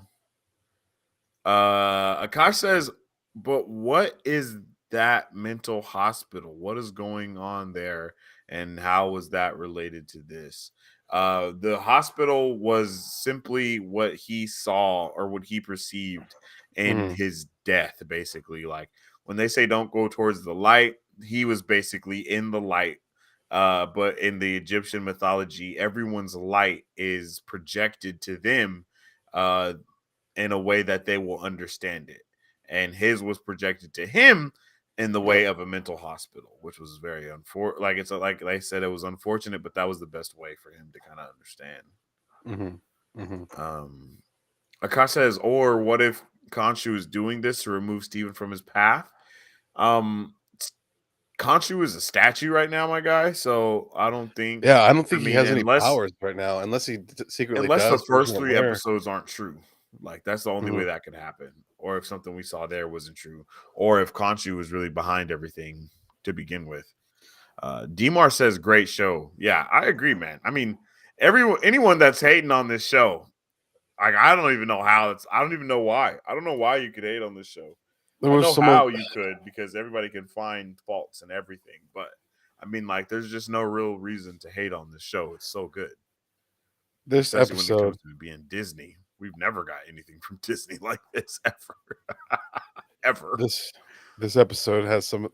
Akash says, but what is that mental hospital? What is going on there? And how was that related to this? The hospital was simply what he saw or what he perceived in Mm-hmm. his death, basically. Like when they say don't go towards the light, he was basically in the light. But in the Egyptian mythology, everyone's light is projected to them. In a way that they will understand it. And his was projected to him in the way of a mental hospital, which was very unfortunate. Like like I said, it was unfortunate, but that was the best way for him to kind of understand. Mm-hmm. Mm-hmm. Akash says, or what if Khonshu is doing this to remove Steven from his path? Khonshu is a statue right now, my guy. So I don't think. Yeah, I don't I think he mean, has any powers right now, unless he secretly unless the does. We're just first not 3 aware. episodes aren't true. Like that's the only Mm-hmm. way that could happen. Or if something we saw there wasn't true. Or if Khonshu was really behind everything to begin with. Demar says great show. Yeah, I agree, man. I mean, anyone that's hating on this show, like I don't even know how I don't even know why. I don't know why you could hate on this show. There I was know some of how you could because everybody can find faults and everything, but I mean, like, there's just no real reason to hate on this show. It's so good. this Especially when it episode. comes to being Disney. We've never got anything from Disney like this ever. Ever. This episode had some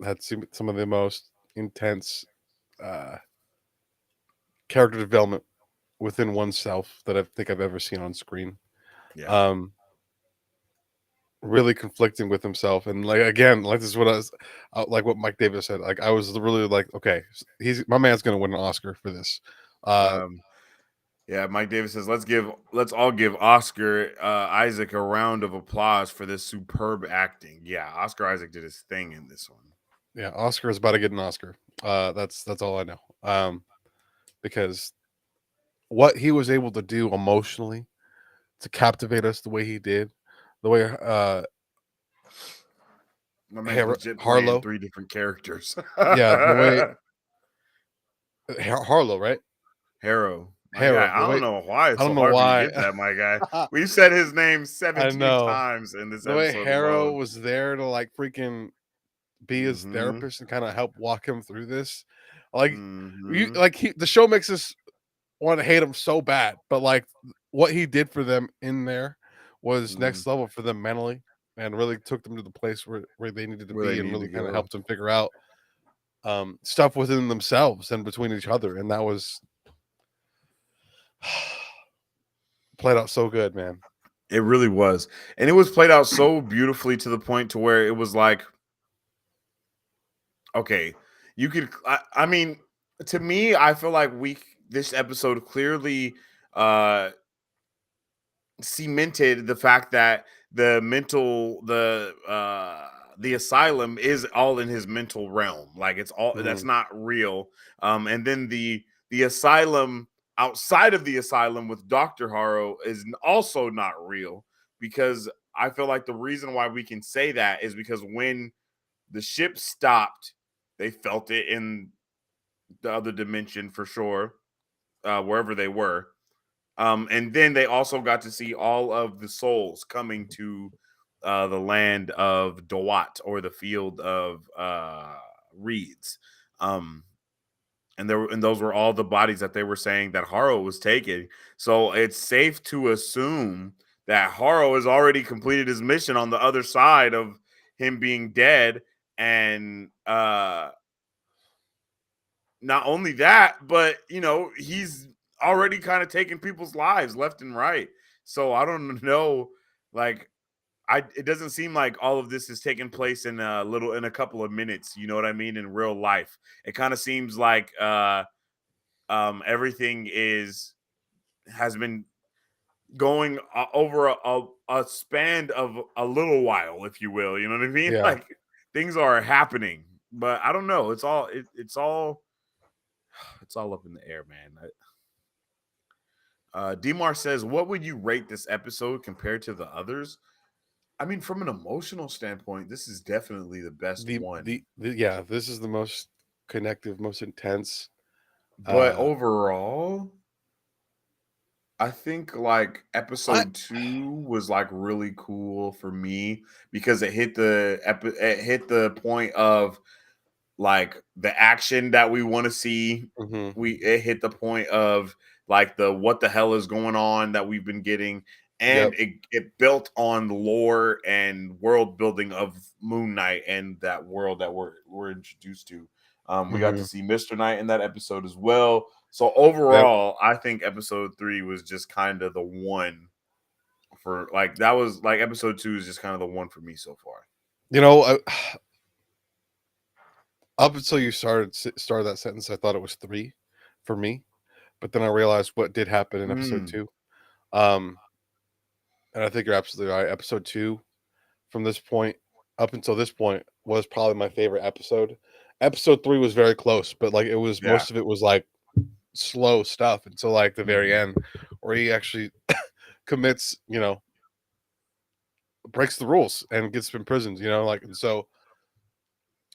of the most intense character development within oneself that I think I've ever seen on screen. Yeah. Really conflicting with himself, and like again, like this is what I was like what Mike Davis said. Like I was really like, okay, my man's gonna win an Oscar for this. Yeah, Mike Davis says, let's all give Oscar Isaac a round of applause for this superb acting. Yeah, Oscar Isaac did his thing in this one. Yeah, Oscar is about to get an Oscar. That's all I know. Because what he was able to do emotionally to captivate us the way he did, the way My man's legit playing Harlow, 3 different characters. yeah, the way Harlow, right? Harrow. My guy, I The way don't know why it's I don't so know hard for you to why. get that, my guy. We said his name I 17 know times in this the way episode Harrow alone. was there to like freaking be his therapist and kind of help walk him through this. Like the show makes us want to hate him so bad, but like what he did for them in there was next level for them mentally, and really took them to the place where they needed to Where they be, and need really to kind of go. helped them figure out stuff within themselves and between each other, and that was played out so good, man. It really was. And it was played out so beautifully to the point to where it was like Okay, you could. I mean, to me, I feel like this episode clearly uh cemented the fact that the asylum is all in his mental realm. Like it's all that's Mhm. not real. And then the asylum outside of the asylum with Dr. Harrow is also not real, because I feel like the reason why we can say that is because when the ship stopped, they felt it in the other dimension for sure, wherever they were. And then they also got to see all of the souls coming to the land of Dawat, or the field of reeds. Um, and those were all the bodies that they were saying that Harrow was taking. So it's safe to assume that Harrow has already completed his mission on the other side of him being dead. And not only that, but he's already kind of taking people's lives left and right. So I don't know, like it doesn't seem like all of this is taking place in a couple of minutes, you know what I mean, in real life. It kind of seems like everything has been going over a span of a little while, if you will, you know what I mean? Yeah. Like things are happening, but I don't know. It's all up in the air, man. Demar says, "What would you rate this episode compared to the others?" I mean, from an emotional standpoint, this is definitely the best one. Yeah, this is the most connective, most intense. But overall, I think like I episode 2 was like really cool for me because it hit the point of like the action that we want to see. mhm. It hit the point of like the what the hell is going on that we've been getting, Yep. and it built on the lore and world building of Moon Knight and that world that we're introduced to. We got to Mhm. see Mr. Knight in that episode as well. So Yep. overall, I think episode 3 was just kind of the one for like that was like episode 2 is just kind of the one for me so far. You know, up until you started that sentence, I thought it was 3 for me, but then I realized what did happen in episode Mm, 2. Um, and I think you're absolutely right. Episode 2, from this point up until this point, was probably my favorite episode. Episode 3 was very close, but like it was yeah. most of it was like slow stuff until like the very Mhm. end, where he actually commits, breaks the rules and gets imprisoned, like, and so,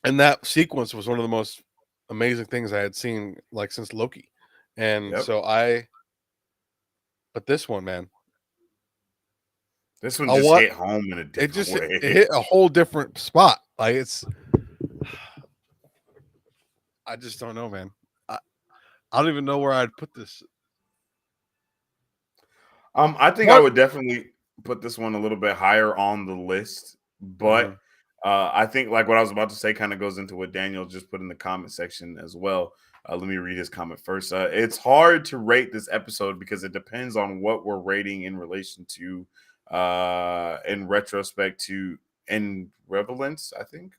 and that sequence was one of the most amazing things I had seen like since Loki. And Yep. so but this one, man, This one I just want hit home in a it different just it way. hit a whole different spot. Like I just don't know, man. I, I don't even know where I'd put this. I think I What? would definitely put this one a little bit higher on the list, but Mhm. I think like what I was about to say kind of goes into what Daniel just put in the comment section as well. Let me read his comment first. It's hard to rate this episode because it depends on what we're rating in relation to, in retrospect to, in relevance, I think,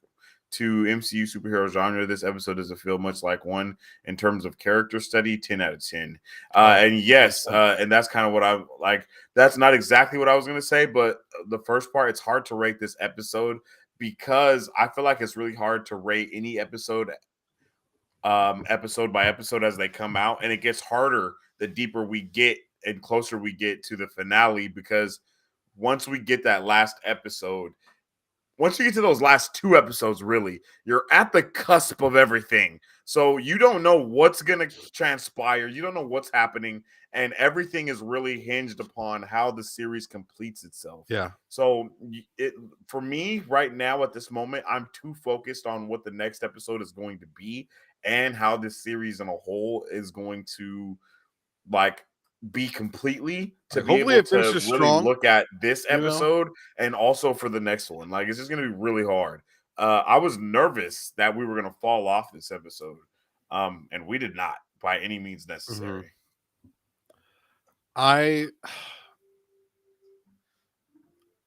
to MCU superhero genre. This episode doesn't feel much like one in terms of character study. 10 out of 10. Oh, And yes, 100%. and that's kind of what I'm like. That's not exactly what I was going to say, but the first part, it's hard to rate this episode because I feel like it's really hard to rate any episode, episode by episode as they come out, and it gets harder the deeper we get and closer we get to the finale, because once we get that last episode, once you get to those last 2 episodes, really, you're at the cusp of everything. So you don't know what's going to transpire. You don't know what's happening. And everything is really hinged upon how the series completes itself. Yeah. So for me right now at this moment, I'm too focused on what the next episode is going to be and how this series in a whole is going to like be completely, to Like, be hopefully able it to finishes really strong, look at this you know? episode and also for the next one. Like it's just gonna be really hard. I was nervous that we were gonna fall off this episode. And we did not by any means Mhm. necessary. I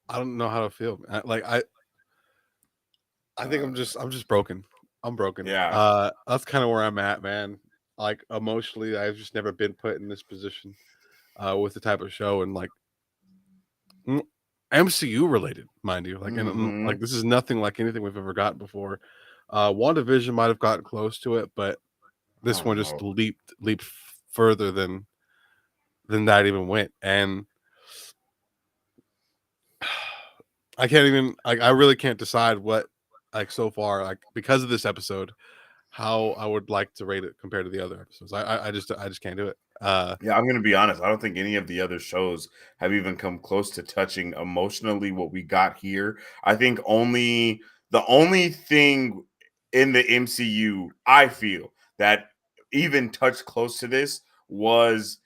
I don't know how to feel. I think I'm just broken. I'm broken. Yeah. That's kind of where I'm at, man. Like emotionally, I've just never been put in this position with the type of show and like MCU related, mind you. Like, and Mhm. like this is nothing like anything we've ever gotten before. WandaVision might have gotten close to it, but I this don't one just know. leaped further than that even went. And I can't even like I really can't decide what like so far like because of this episode how I would like to rate it compared to the other episodes. I just can't do it. Yeah, I'm gonna be honest. I don't think any of the other shows have even come close to touching emotionally what we got here. I think the only thing in the MCU I feel that even touched close to this was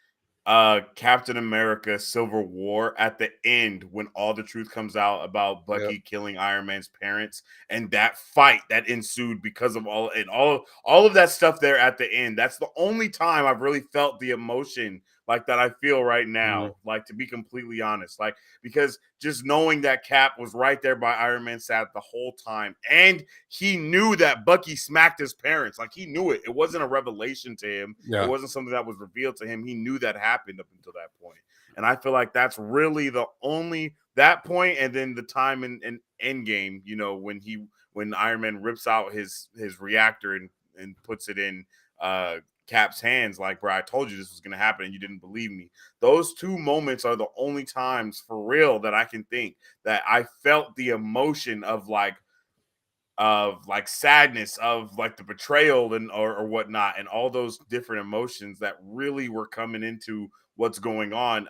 Captain America Civil War at the end when all the truth comes out about Yep. Bucky killing Iron Man's parents and that fight that ensued because of all of that stuff there at the end. That's the only time I've really felt the emotion like that I feel right Mhm. now, like to be completely honest. Like because just knowing that Cap was right there by Iron Man's side the whole time and he knew that Bucky smacked his parents. Like he knew it. It wasn't a revelation to him. It Yeah. wasn't something that was revealed to him. He knew that happened up until that point. And I feel like that's really the only that point, and then the time in Endgame, you know, when Iron Man rips out his reactor and puts it in Cap's hands, like, bro, I told you this was gonna happen and you didn't believe me. Those two moments are the only times for real that I can think that I felt the emotion of like sadness of like the betrayal and or whatnot and all those different emotions that really were coming into what's going on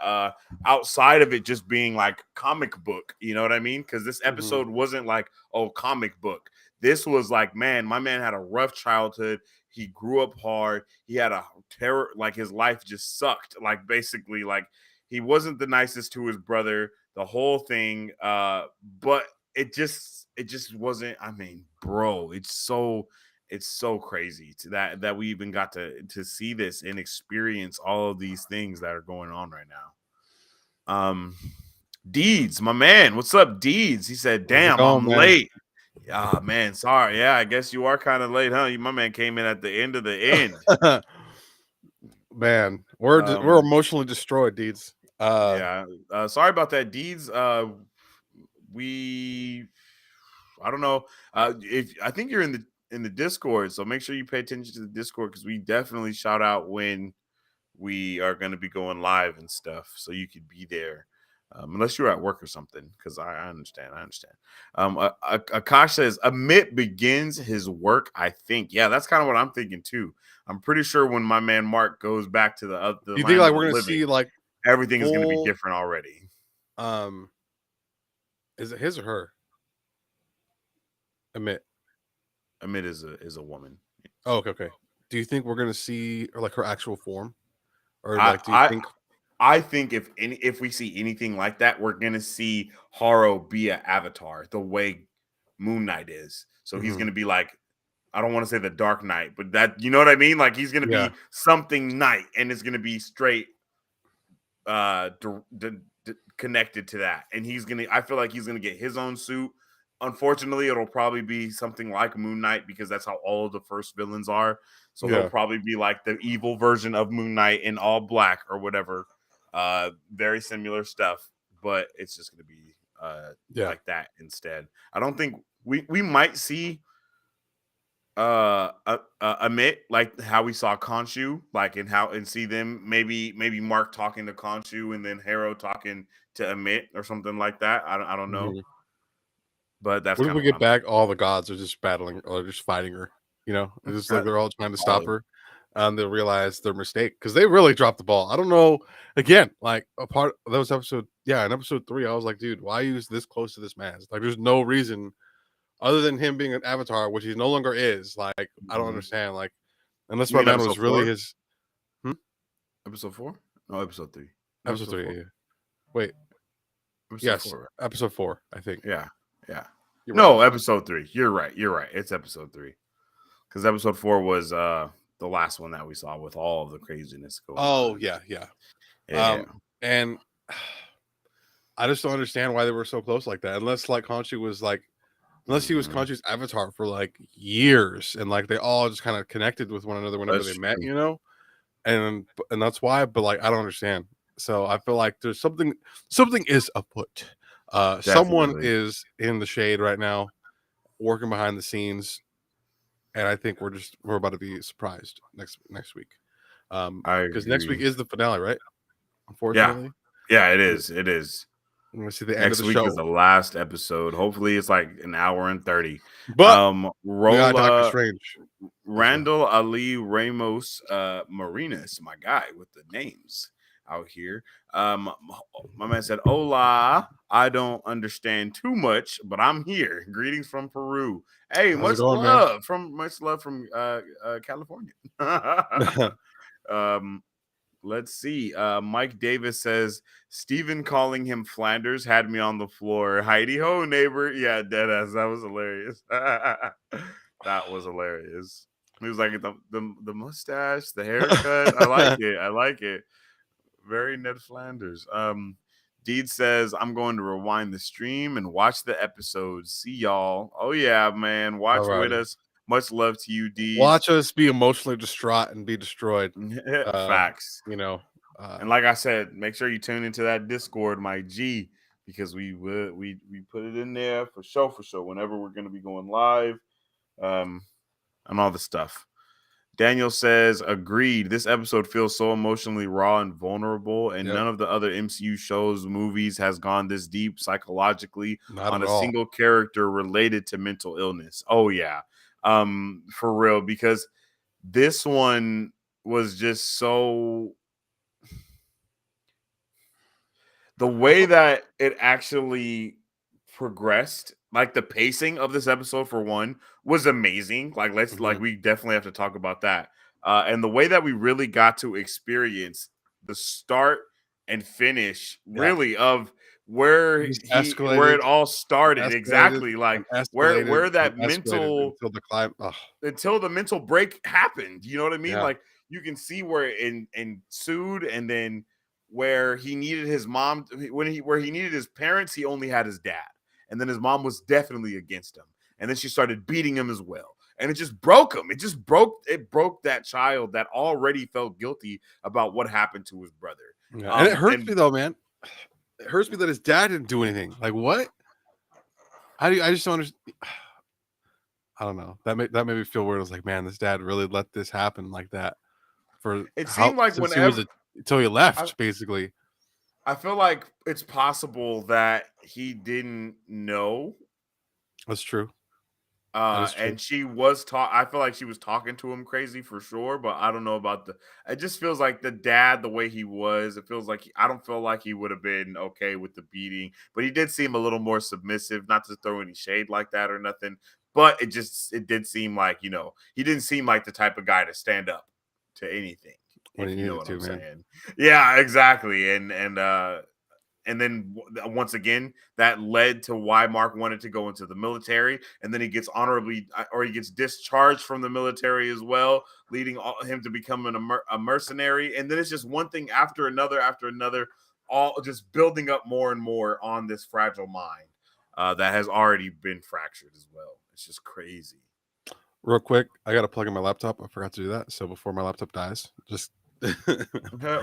outside of it just being like comic book, you know what I mean? Because this Mhm. episode wasn't like, oh, comic book. This was like, man, my man had a rough childhood. He grew up hard. He had a terror, like his life just sucked. Like basically, like he wasn't the nicest to his brother, the whole thing. But it just wasn't. I mean, bro, it's so crazy to that we even got to see this and experience all of these things that are going on right now. Deeds, my man, what's up, Deeds? He said, How's it damn, going, I'm man? late. Ah, man, sorry. Yeah, I guess you are kind of late, huh? My man came in at the end of the end. Man, we're Um, emotionally destroyed, dudes. yeah. Sorry about that, Deeds. We I don't know. If I think you're in the Discord, so make sure you pay attention to the Discord because we definitely shout out when we are going to be going live and stuff, so you could be there. Unless you're at work or something, because I understand. I understand. Akash says Amit begins his work. I think, yeah, that's kind of what I'm thinking too. I'm pretty sure when my man Mark goes back to the Do you think land like of the we're gonna living, see like everything is going to be full different already. um is it his or her? Admit. Amit is a woman. Oh, okay. Do you think we're gonna see or like her actual form? Or I like do you I think I think if we see anything like that, we're gonna see Haro be an avatar the way Moon Knight is. So he's Mhm. gonna be like, I don't want to say the Dark Knight, but that you know what I mean? Like he's gonna Yeah. be something Knight, and it's gonna be straight connected to that. And I feel like he's gonna get his own suit. Unfortunately, it'll probably be something like Moon Knight because that's how all of the first villains are. So he'll Yeah. probably be like the evil version of Moon Knight in all black or whatever. Very similar stuff, but it's just gonna be Yeah. like that instead. I don't think we might see Amit, like how we saw Khonshu, like and see them maybe Mark talking to Khonshu and then Harrow talking to Amit or something like that. I don't know, Mhm. but that's What if kind we of what get I'm back all the gods are just battling or just fighting her? You know, it's just like thinking. they're all trying to stop All her. They'll realize their mistake because they really dropped the ball. I don't know. Again, like a part that was episode, yeah, in episode 3, I was like, dude, why use this close to this man? Like, there's no reason other than him being an avatar, which he no longer is. Like, I don't Mhm. understand. Like, unless You my mean man episode was really 4? his Episode 4? No, episode 3. No, episode episode 3. 4. Yeah. Wait, Episode yes, 4. episode 4. I think Yeah, yeah. you're right. No, episode 3. You're right. You're right. It's episode 3 because episode 4 was the last one that we saw with all of the craziness going Oh on. yeah, yeah. Yeah. And I just don't understand why they were so close like that. Unless like Khonshu was like unless he was Khonshu's avatar for like years, and like they all just kind of connected with one another whenever That's they met, true. you know, and that's why. But like, I don't understand. So I feel like there's something is afoot. Someone Definitely. is in the shade right now, working behind the scenes, and I think we're about to be surprised next week. I Because next week agree. is the finale, right? Yeah. Unfortunately, Yeah, it we're is. It is. gonna see the end of Next the week is show. the last episode. Hopefully it's like an hour and 30. But we got Doctor Rolla Strange as well. Randall Ali Ramos Marinas, my guy with the names out here. My man said, "Hola, I don't understand too much, but I'm here. Greetings from Peru. Hey, How's it going, man? much love from California." um, let's see. Mike Davis says Steven calling him Flanders had me on the floor. Heidi ho, neighbor. Yeah, deadass. That was hilarious. That was hilarious. He was like the mustache, the haircut. I like it. I like it. Very Ned Flanders. Deed says I'm going to rewind the stream and watch the episode. See y'all. Oh yeah, man. Watch with Alrighty. us. Much love to you, Deed. Watch us be emotionally distraught and be destroyed. Facts. You know. And like I said, make sure you tune into that Discord, my G, because we put it in there for sure, whenever we're gonna be going live, and all the stuff. Daniel says, agreed. This episode feels so emotionally raw and vulnerable, and Yep. none of the other MCU shows, movies has gone this deep psychologically Not on at a all. single character related to mental illness. Oh yeah. For real, because this one was just so the way that it actually progressed, like the pacing of this episode for one was amazing. Like Mhm. we definitely have to talk about that. And the way that we really got to experience the start and finish Yeah. really of where Just where it escalated, all started. escalated, Exactly. Like and escalated, where and that escalated mental until the climb. until the mental break happened. You know what I mean? Yeah. Like you can see where it ensued, and then where he needed his mom where he needed his parents, he only had his dad, and then his mom was definitely against him, and then she started beating him as well, and it just broke him. It broke that child that already felt guilty about what happened to his brother. Yeah. And it hurts me though, man. It hurts me that his dad didn't do anything. Like what? I just don't understand. I don't know. That made me feel weird. I was like, man, this dad really let this happen like that for It seemed like since he was until he left, basically. I feel like it's possible that he didn't know. That's true. That is true. And I feel like she was talking to him crazy for sure, but I don't know about it just feels like the dad, the way he was, it feels like I don't feel like he would have been okay with the beating, but he did seem a little more submissive, not to throw any shade like that or nothing, but it did seem like, he didn't seem like the type of guy to stand up to anything, When if he you know needed what to, I'm man. saying. Yeah, exactly. And then once again, that led to why Mark wanted to go into the military. And then he gets he gets discharged from the military as well, leading him to become a mercenary. And then it's just one thing after another, all just building up more and more on this fragile mind that has already been fractured as well. It's just crazy. Real quick, I got to plug in my laptop. I forgot to do that. So before my laptop dies, just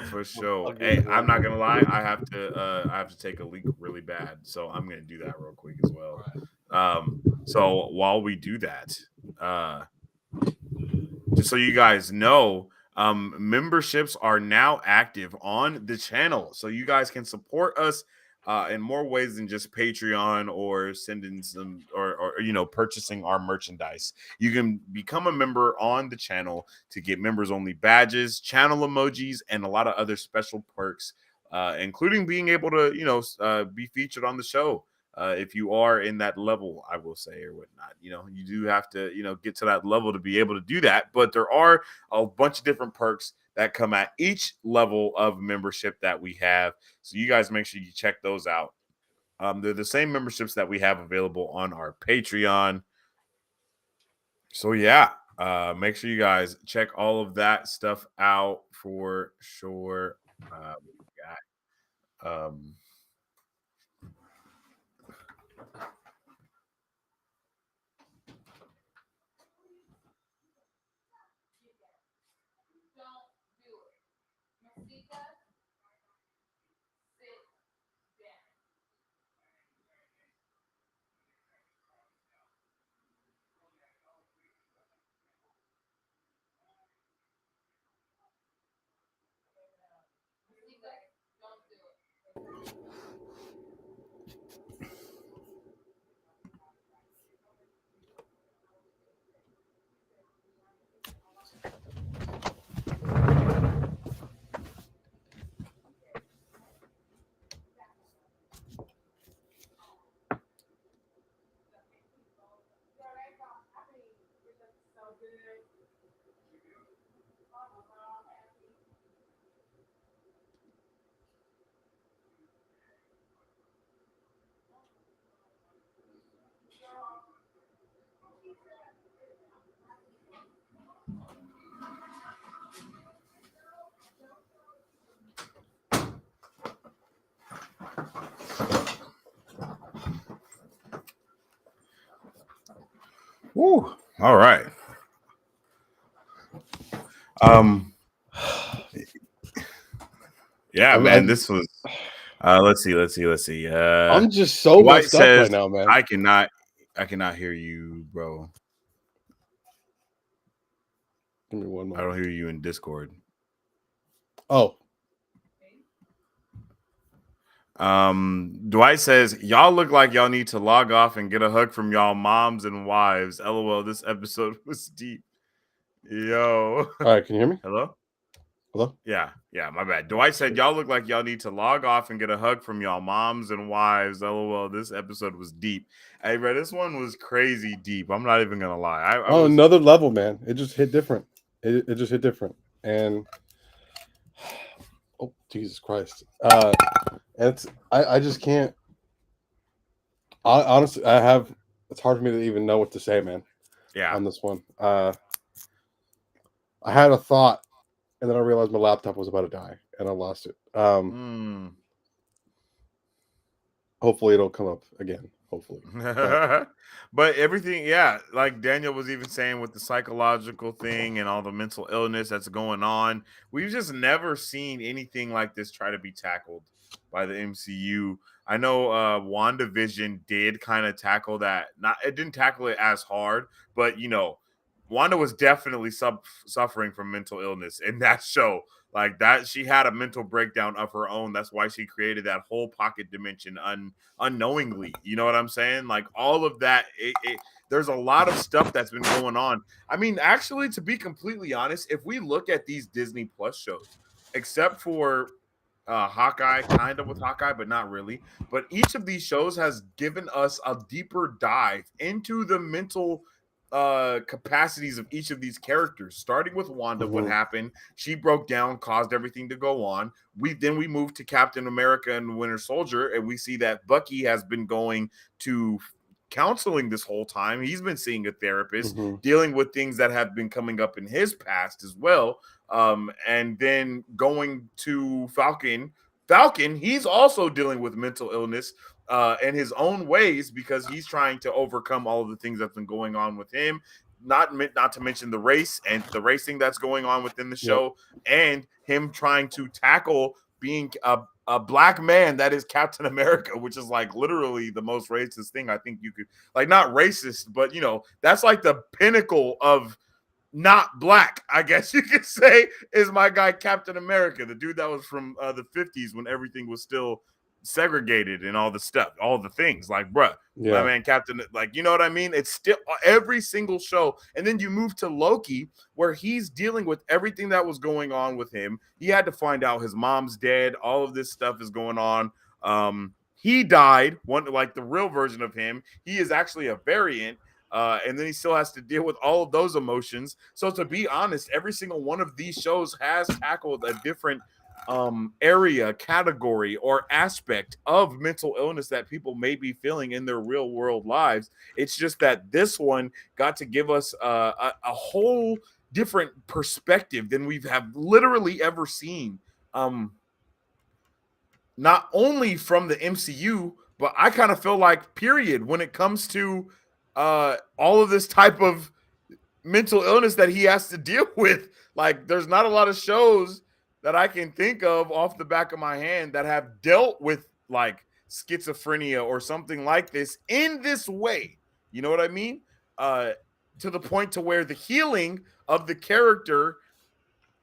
for sure. Hey, I'm not gonna lie. I have to take a leak really bad, so I'm gonna do that real quick as well. So while we do that, just so you guys know, memberships are now active on the channel, so you guys can support us in more ways than just Patreon or sending some or purchasing our merchandise. You can become a member on the channel to get members only badges, channel emojis, and a lot of other special perks, including being able to be featured on the show. If you are in that level, I will say, or whatnot, you do have to, get to that level to be able to do that. But there are a bunch of different perks that come at each level of membership that we have. So you guys make sure you check those out. They're the same memberships that we have available on our Patreon. So yeah, make sure you guys check all of that stuff out for sure. Woo. All right. Um. Yeah, man. This was. Let's see. I'm just so Dwight messed up says, right now, man. I cannot hear you, bro. Give me one I moment. don't hear you in Discord. Oh. Dwight says, y'all look like y'all need to log off and get a hug from y'all moms and wives. LOL, this episode was deep. Yo. All right, can you hear me? Hello? Hello? Yeah, my bad. Dwight said, y'all look like y'all need to log off and get a hug from y'all moms and wives. LOL, this episode was deep. Hey, bro, this one was crazy deep. I'm not even gonna lie. I was... another level, man. It just hit different. It just hit different. And oh, Jesus Christ. I just can't. Honestly, it's hard for me to even know what to say, man. Yeah. On this one. I had a thought, and then I realized my laptop was about to die, and I lost it. Hopefully it'll come up again. Hopefully. But everything, yeah, like Daniel was even saying with the psychological thing and all the mental illness that's going on, we've just never seen anything like this try to be tackled by the MCU. I know WandaVision did kind of tackle that. It didn't tackle it as hard, but Wanda was definitely suffering from mental illness in that show. Like that, she had a mental breakdown of her own. That's why she created that whole pocket dimension unknowingly. You know what I'm saying? Like all of that. There's a lot of stuff that's been going on. I mean, actually, to be completely honest, if we look at these Disney Plus shows, except for Hawkeye, kind of with Hawkeye, but not really. But each of these shows has given us a deeper dive into the mental capacities of each of these characters, starting with Wanda. What happened? She broke down, caused everything to go on. We moved to Captain America and Winter Soldier, and we see that Bucky has been going to counseling this whole time. He's been seeing a therapist, dealing with things that have been coming up in his past as well. And then going to Falcon, he's also dealing with mental illness in his own ways because he's trying to overcome all of the things that's been going on with him. Not to mention the race and the racing that's going on within the show, and him trying to tackle being a black man that is Captain America, which is like literally the most racist thing I think you could, like, not racist, but that's like the pinnacle of not black, I guess you could say, is my guy Captain America, the dude that was from the 50s when everything was still segregated and all the stuff, all the things. Like, bruh, my man Captain, like, you know what I mean? It's still every single show. And then you move to Loki, where he's dealing with everything that was going on with him. He had to find out his mom's dead. All of this stuff is going on. He died, like the real version of him. He is actually a variant. And then he still has to deal with all of those emotions. So to be honest, every single one of these shows has tackled a different area, category, or aspect of mental illness that people may be feeling in their real world lives. It's just that this one got to give us a whole different perspective than we've have literally ever seen. Not only from the MCU, but I kind of feel like, period, when it comes to all of this type of mental illness that he has to deal with. Like, there's not a lot of shows that I can think of off the back of my hand that have dealt with like schizophrenia or something like this in this way. You know what I mean? Uh, to the point to where the healing of the character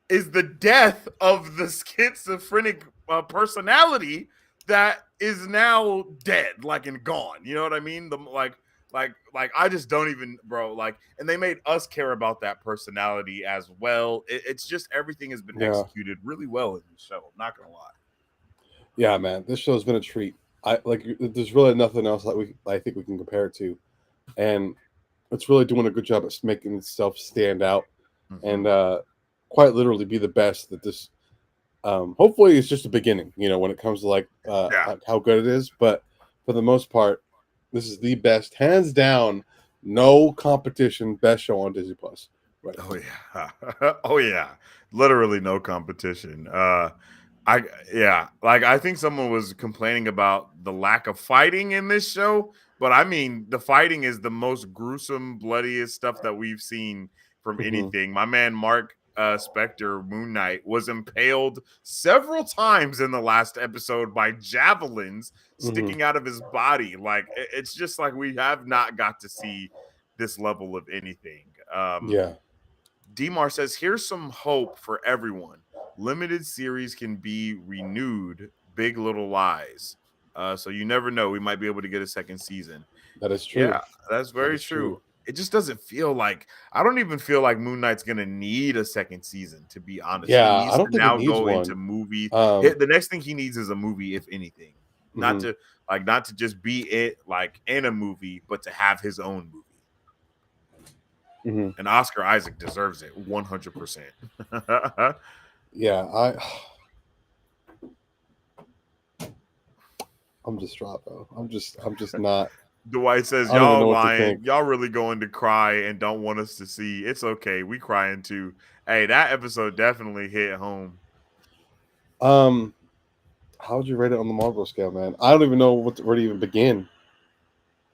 is the death of the schizophrenic personality that is now dead, like and gone. You know what I mean? Like I just don't even, bro. Like, and they made us care about that personality as well. It's just everything has been Yeah. executed really well in the show. I'm not gonna lie. Yeah, man, this show's been a treat. I like. There's really nothing else that I think we can compare it to, and it's really doing a good job at making itself stand out and quite literally be the best that this. Hopefully, it's just a beginning. You know, when it comes to like how good it is, but for the most part, this is the best, hands down, no competition, best show on Disney Plus. Right. Oh yeah. Oh yeah. Literally no competition. I think someone was complaining about the lack of fighting in this show, but I mean the fighting is the most gruesome, bloodiest stuff that we've seen from anything. My man Marc Spector, Moon Knight, was impaled several times in the last episode by javelins sticking out of his body. Like it's just like we have not got to see this level of anything. Yeah. Demar says, here's some hope for everyone. Limited series can be renewed. Big Little Lies. So you never know. We might be able to get a second season. That is true. Yeah, that's very true. It just doesn't feel like, I don't even feel like Moon Knight's going to need a second season, to be honest. Yeah, He needs I don't to think now it needs go one. into movie. The next thing he needs is a movie, if anything. Not to just be it like in a movie, but to have his own movie. And Oscar Isaac deserves it 100%. Yeah, I'm distraught, though. I'm just not. Dwight says, y'all lying. Y'all really going to cry and don't want us to see. It's okay. We crying too. Hey, that episode definitely hit home. How would you rate it on the Marvel scale, man? I don't even know where to even begin.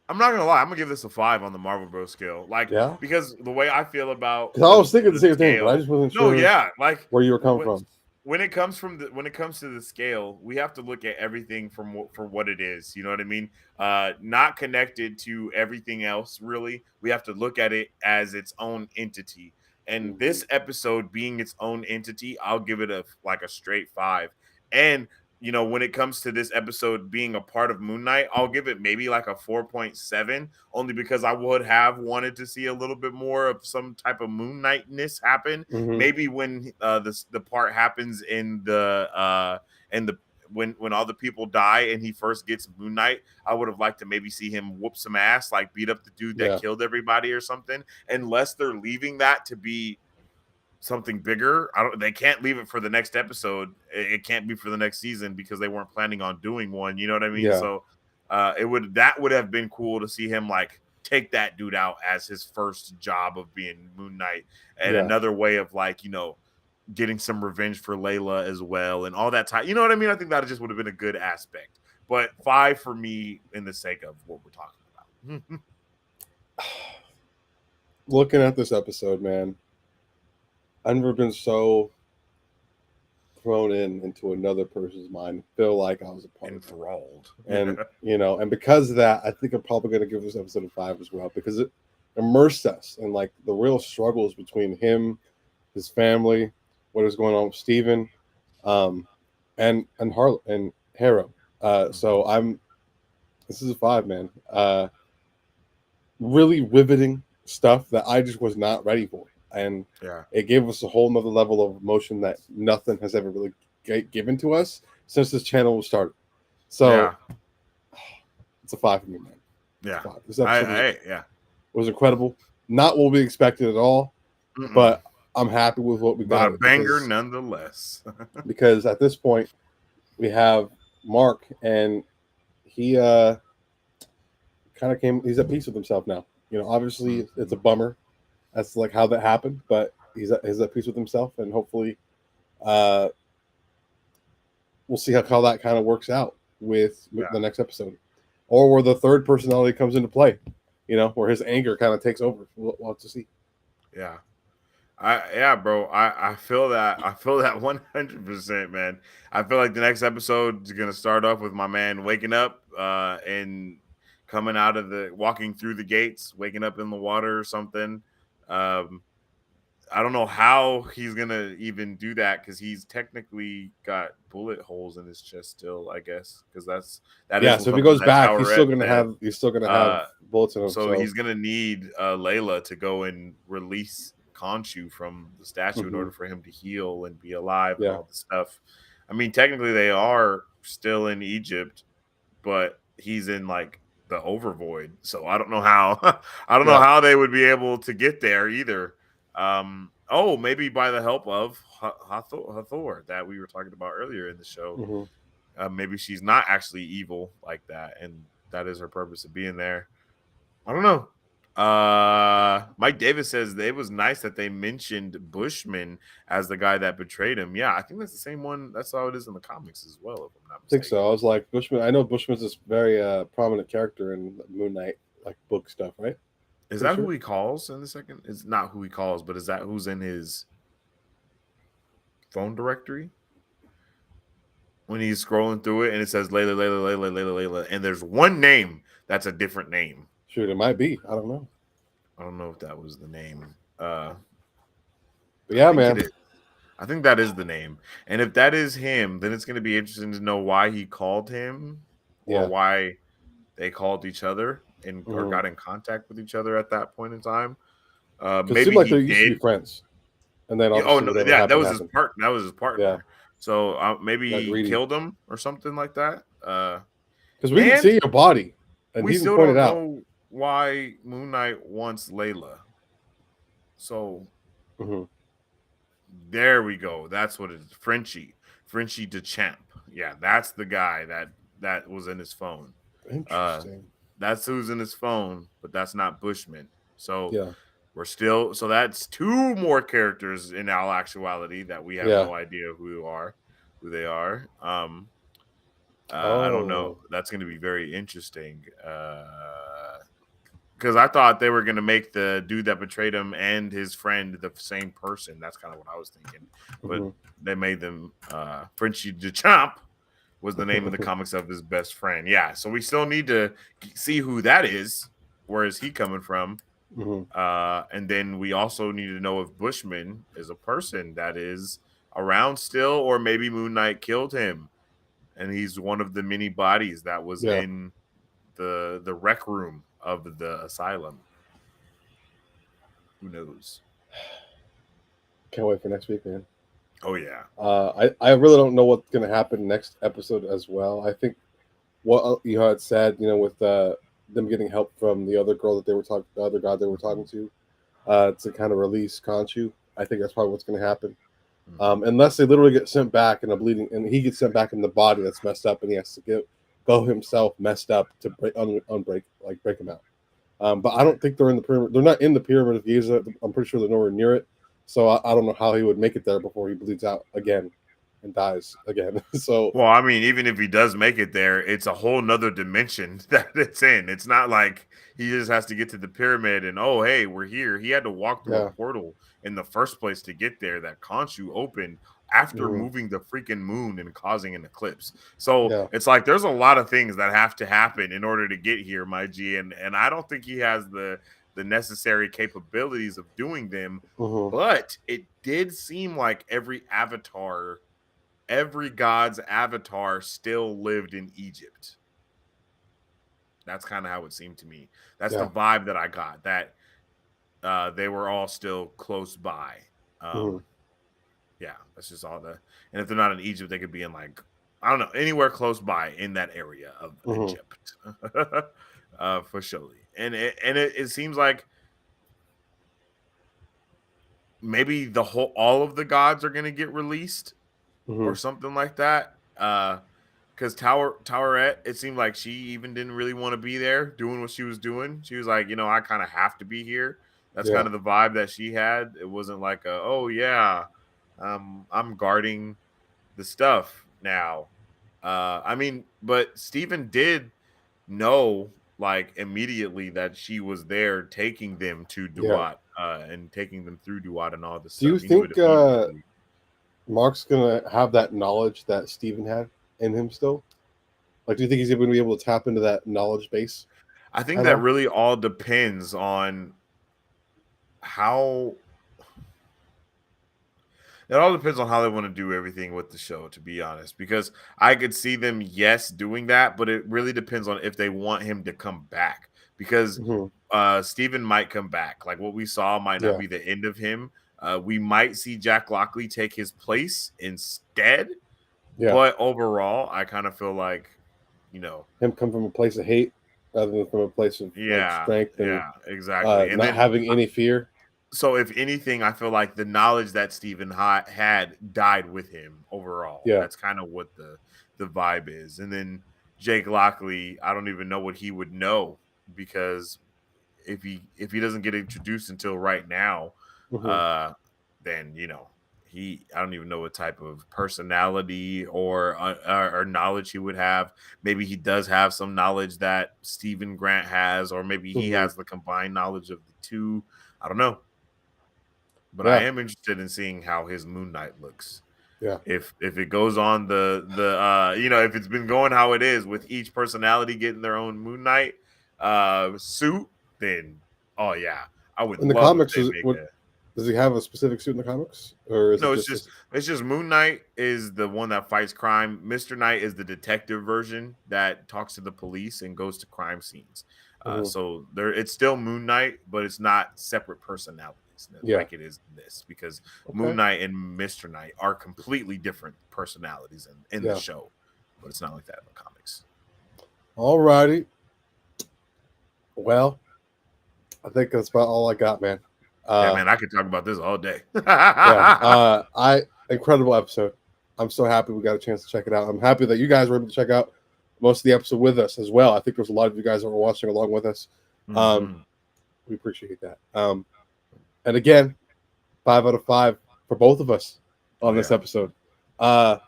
I'm not gonna lie. I'm gonna give this a 5 on the Marvel Bros scale. Like, because the way I feel about, because I was thinking the same thing, but I just wasn't sure. No, yeah, like where you were coming from. When it comes to the scale, we have to look at everything for what it is. You know what I mean? Not connected to everything else, really. We have to look at it as its own entity. And this episode being its own entity, I'll give it a straight 5. And you know, when it comes to this episode being a part of Moon Knight, I'll give it maybe like a 4.7, only because I would have wanted to see a little bit more of some type of Moon Knight-ness happen. Maybe when the part happens in the when all the people die and he first gets Moon Knight, I would have liked to maybe see him whoop some ass, like beat up the dude that killed everybody or something. Unless they're leaving that to be something bigger, they can't leave it for the next episode. It can't be for the next season because they weren't planning on doing one. You know what I mean? So that would have been cool to see him like take that dude out as his first job of being Moon Knight, and another way of like, you know, getting some revenge for Layla as well and all that time. You know what I mean? I think that just would have been a good aspect. But 5 for me in the sake of what we're talking about. Looking at this episode, man, I've never been so thrown into another person's mind. Feel like I was a part enthralled. And you know, and because of that, I think I'm probably going to give this episode a 5 as well, because it immersed us in like the real struggles between him, his family, what is going on with Steven, and Harrow. So this is a 5, man. Really riveting stuff that I just was not ready for. And it gave us a whole nother level of emotion that nothing has ever really given to us since this channel was started. So it's a 5 for me, man. Yeah. This episode was incredible. Not what we expected at all, but I'm happy with what we got. But a banger nonetheless. Because at this point, we have Mark, and he kind of he's at peace with himself now. You know, obviously it's a bummer. That's like how that happened, but he's at peace with himself, and hopefully we'll see how that kind of works out with the next episode, or where the third personality comes into play, you know, where his anger kind of takes over. We'll have to see. Yeah. Yeah, bro. I feel that. I feel that 100%, man. I feel like the next episode is gonna start off with my man waking up, and coming out of walking through the gates, waking up in the water or something. Um, I don't know how he's gonna even do that because he's technically got bullet holes in his chest still. I guess because that is Yeah, so if he something goes that back, Towerette said. he's still gonna have Uh, bullets in him. so So he's gonna need Layla to go and release Khonshu from the statue in order for him to heal and be alive and yeah, all this stuff. I mean, technically they are still in Egypt, but he's in like the overvoid. So I don't know how I don't know yeah, how they would be able to get there either. Oh, maybe by the help of Hathor that we were talking about earlier in the show. hmm Maybe she's not actually evil like that, and that is her purpose of being there. I don't know. Mike Davis says it was nice that they mentioned Bushman as the guy that betrayed him. Yeah, I think that's the same one. That's how it is in the comics as well, if I'm not I think mistaken. so. I was like Bushman. I know Bushman's this very prominent character in Moon Knight like book stuff, right? Is Pretty that who sure. he calls in the second? It's not who he calls, but is that who's in his phone directory? When he's scrolling through it and it says Layla, Layla, Layla, Layla, Layla, and there's one name that's a different name. Shoot, it might be. I don't know. I don't know if that was the name. But I yeah, think it man. is. I think that is the name. And if that is him, then it's going to be interesting to know why he called him or Yeah. why they called each other and or Mhm. got in contact with each other at that point in time. Because it seemed Maybe like he they used to did. be friends, and then Oh obviously no, whatever yeah, happened that was his happened. part. That was his Yeah, partner. So maybe got he greedy killed him or something like that. because we didn't And see a body, and we he even still pointed don't out. know why Moon Knight wants Layla. So Mhm. there we go. That's what it is. Frenchie de Champ. Yeah, that's the guy that was in his phone. Uh, Interesting. that's who's in his phone, but that's not Bushman. So Yeah, so that's two more characters in all actuality that we have yeah. no idea who they are. I don't know. Oh, That's going to be very interesting. Because I thought they were going to make the dude that betrayed him and his friend the same person. That's kind of what I was thinking. But hmm they made them Frenchie de Champ was the name of the comics of his best friend. Yeah, so we still need to see who that is. Where is he coming from? hmm And then we also need to know if Bushman is a person that is around still, or maybe Moon Knight killed him, and he's one of the many bodies that was yeah. in the rec room of the asylum. Who knows? Can't wait for next week, man. Oh yeah. I really don't know what's gonna happen next episode as well. I think what you had said, with them getting help from the other girl that they were talking, the other guy they were talking to kind of release Khonshu. I think that's probably what's going to happen. Unless they literally get sent back in a bleeding, and he gets sent back in the body that's messed up, and he has to go himself messed up to break him out. But I don't think they're in the pyramid. They're not in the pyramid of Giza. I'm pretty sure they're nowhere near it. So I don't know how he would make it there before he bleeds out again and dies again. So Well, I mean, even if he does make it there, it's a whole nother dimension that it's in. It's not like he just has to get to the pyramid and oh, hey, we're here. He had to walk through a yeah, portal in the first place to get there that Khonshu opened after mhm, moving the freaking moon and causing an eclipse. So yeah, it's like there's a lot of things that have to happen in order to get here, my G. And I don't think he has the necessary capabilities of doing them. mhm, But it did seem like every god's avatar still lived in Egypt. That's kind of how it seemed to me. That's the yeah, vibe that I got. That they were all still close by. mhm, Yeah, that's just all the. And if they're not in Egypt, they could be in like I don't know anywhere close by in that area of mhm, Egypt, for surely. And it seems like maybe all of the gods are going to get released or mhm, something like that. Because Towerette, it seemed like she even didn't really want to be there doing what she was doing. She was like, I kind of have to be here. That's yeah, kind of the vibe that she had. It wasn't like oh yeah, I'm guarding the stuff now. I mean, but Steven did know like immediately that she was there taking them to Yeah. Duat and taking them through Duat and all this Do you stuff. He knew it think immediately. Mark's gonna have that knowledge that Steven had in him still? Like, do you think he's going to be able to tap into that knowledge base? I think at that all? really all depends on how it all depends on how they want to do everything with the show, to be honest, because I could see them, yes, doing that, but it really depends on if they want him to come back because Mhm. Steven might come back. Like what we saw might not Yeah. be the end of him. We might see Jack Lockley take his place instead, Yeah. but overall, I kind of feel like, you know, Him come from a place of hate rather than from a place of like yeah, strength and yeah, exactly. And not then having any fear. so if anything, I feel like the knowledge that Stephen had died with him overall. Yeah. That's kind of what the vibe is. And then Jake Lockley, I don't even know what he would know because if he doesn't get introduced until right now, Mhm. then I don't even know what type of personality or knowledge he would have. Maybe he does have some knowledge that Stephen Grant has, or maybe he Mhm. has the combined knowledge of the two. I don't know. But I Yeah. am interested in seeing how his Moon Knight looks. Yeah. If it goes on if it's been going how it is with each personality getting their own Moon Knight suit, then oh yeah, I would In the love if comics, they make a does he have a specific suit in the comics, or is it no, just it's just Moon Knight is the one that fights crime. Mr. Knight is the detective version that talks to the police and goes to crime scenes. Mhm. So it's still Moon Knight, but it's not separate personalities Yeah. like it is in this because Moon Okay. Knight and Mr. Knight are completely different personalities in the Yeah. show, but it's not like that in the comics. Alrighty. Well, I think that's about all I got, man. Yeah, man, I could talk about this all day. Yeah. Incredible episode. I'm so happy we got a chance to check it out. I'm happy that you guys were able to check out most of the episode with us as well. I think there's a lot of you guys that were watching along with us. Mhm. We appreciate that. And again, 5 out of 5 for both of us on this episode. So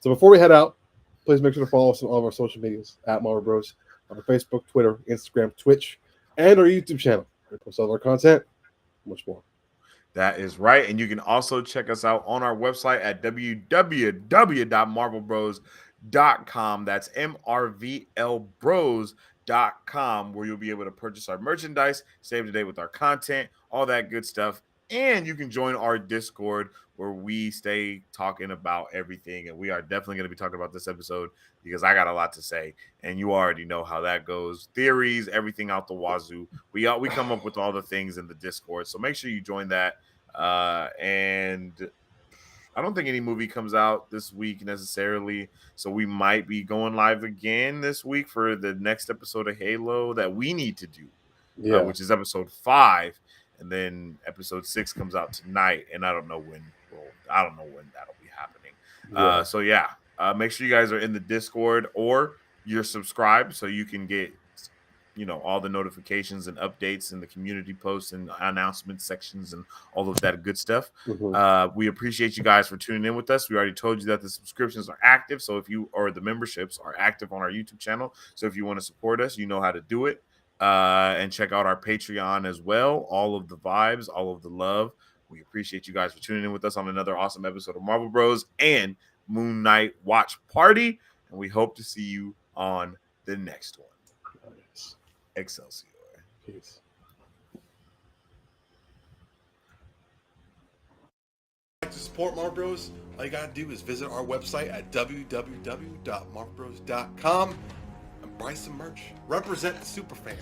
before we head out, please make sure to follow us on all of our social medias at Marvel Bros on our Facebook, Twitter, Instagram, Twitch, and our YouTube channel. We post all of our content, much more. That is right. And you can also check us out on our website at www.marvelbros.com. That's MRVLbros.com, where you'll be able to purchase our merchandise, stay up to date with our content, all that good stuff. And you can join our Discord where we stay talking about everything. And we are definitely going to be talking about this episode because I got a lot to say. And you already know how that goes. Theories, everything out the wazoo. We come up with all the things in the Discord. So make sure you join that. And I don't think any movie comes out this week necessarily. So we might be going live again this week for the next episode of Halo that we need to do, Yeah. which is episode 5. And then episode 6 comes out tonight. And I don't know when that'll be happening. Yeah. So yeah, make sure you guys are in the Discord or you're subscribed so you can get all the notifications and updates and the community posts and announcement sections and all of that good stuff. Mhm. We appreciate you guys for tuning in with us. We already told you that the subscriptions are active. So the memberships are active on our YouTube channel. So if you want to support us, you know how to do it. And check out our Patreon as well. All of the vibes, all of the love. We appreciate you guys for tuning in with us on another awesome episode of Marvel Bros and Moon Knight Watch Party. And we hope to see you on the next one. Excelsior. Peace. To support Marvel Bros, all you gotta do is visit our website at www.marvelbros.com and buy some merch. Represent the superfan.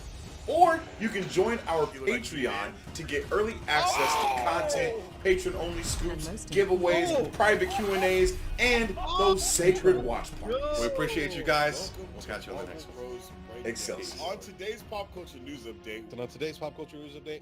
Or you can join our Patreon to get early access to content, patron-only scoops, giveaways, private Q&As, and those sacred watch parties. We appreciate you guys. We'll catch you on the next one. Excelsior. On today's pop culture news update.